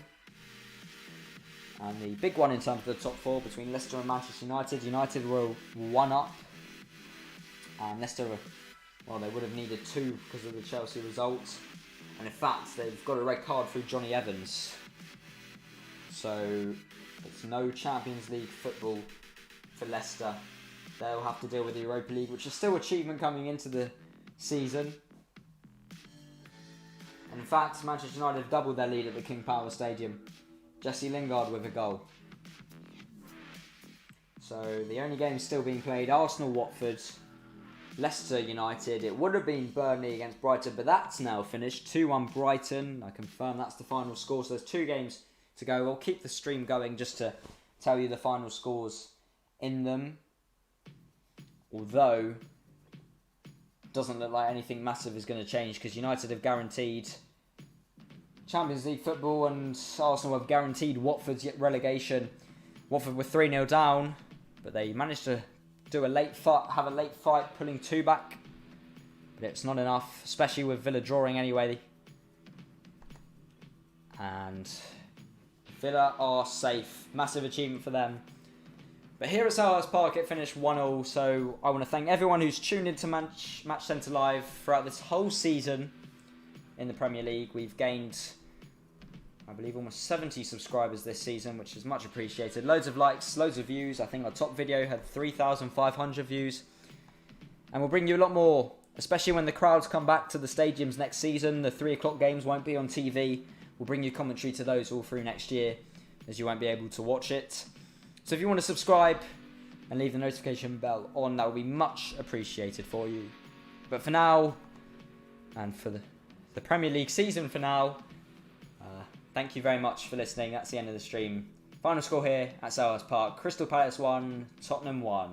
And the big one in terms of the top four between Leicester and Manchester United. United were 1 up. And Leicester, well, they would have needed 2 because of the Chelsea result. And in fact, they've got a red card through Johnny Evans. So it's no Champions League football for Leicester. They'll have to deal with the Europa League, which is still achievement coming into the season. And in fact, Manchester United have doubled their lead at the King Power Stadium. Jesse Lingard with a goal. So the only games still being played, Arsenal, Watford, Leicester United. It would have been Burnley against Brighton, but that's now finished. 2-1 Brighton. I confirm that's the final score. So there's 2 games to go. We'll keep the stream going just to tell you the final scores in them. Although, it doesn't look like anything massive is going to change because United have guaranteed Champions League football and Arsenal have guaranteed Watford's relegation. Watford were 3-0 down, but they managed to do a late fight, have a late fight, pulling 2 back. But it's not enough, especially with Villa drawing anyway. And Villa are safe. Massive achievement for them. But here at Selhurst Park, it finished 1-1. So I want to thank everyone who's tuned into Match Centre Live throughout this whole season in the Premier League. We've gained, I believe, almost 70 subscribers this season, which is much appreciated. Loads of likes, loads of views. I think our top video had 3,500 views. And we'll bring you a lot more, especially when the crowds come back to the stadiums next season. The 3 o'clock games won't be on TV. We'll bring you commentary to those all through next year, as you won't be able to watch it. So if you want to subscribe and leave the notification bell on, that will be much appreciated for you. But for now, and for the Premier League season for now, thank you very much for listening. That's the end of the stream. Final score here at Selhurst Park. Crystal Palace 1, Tottenham 1.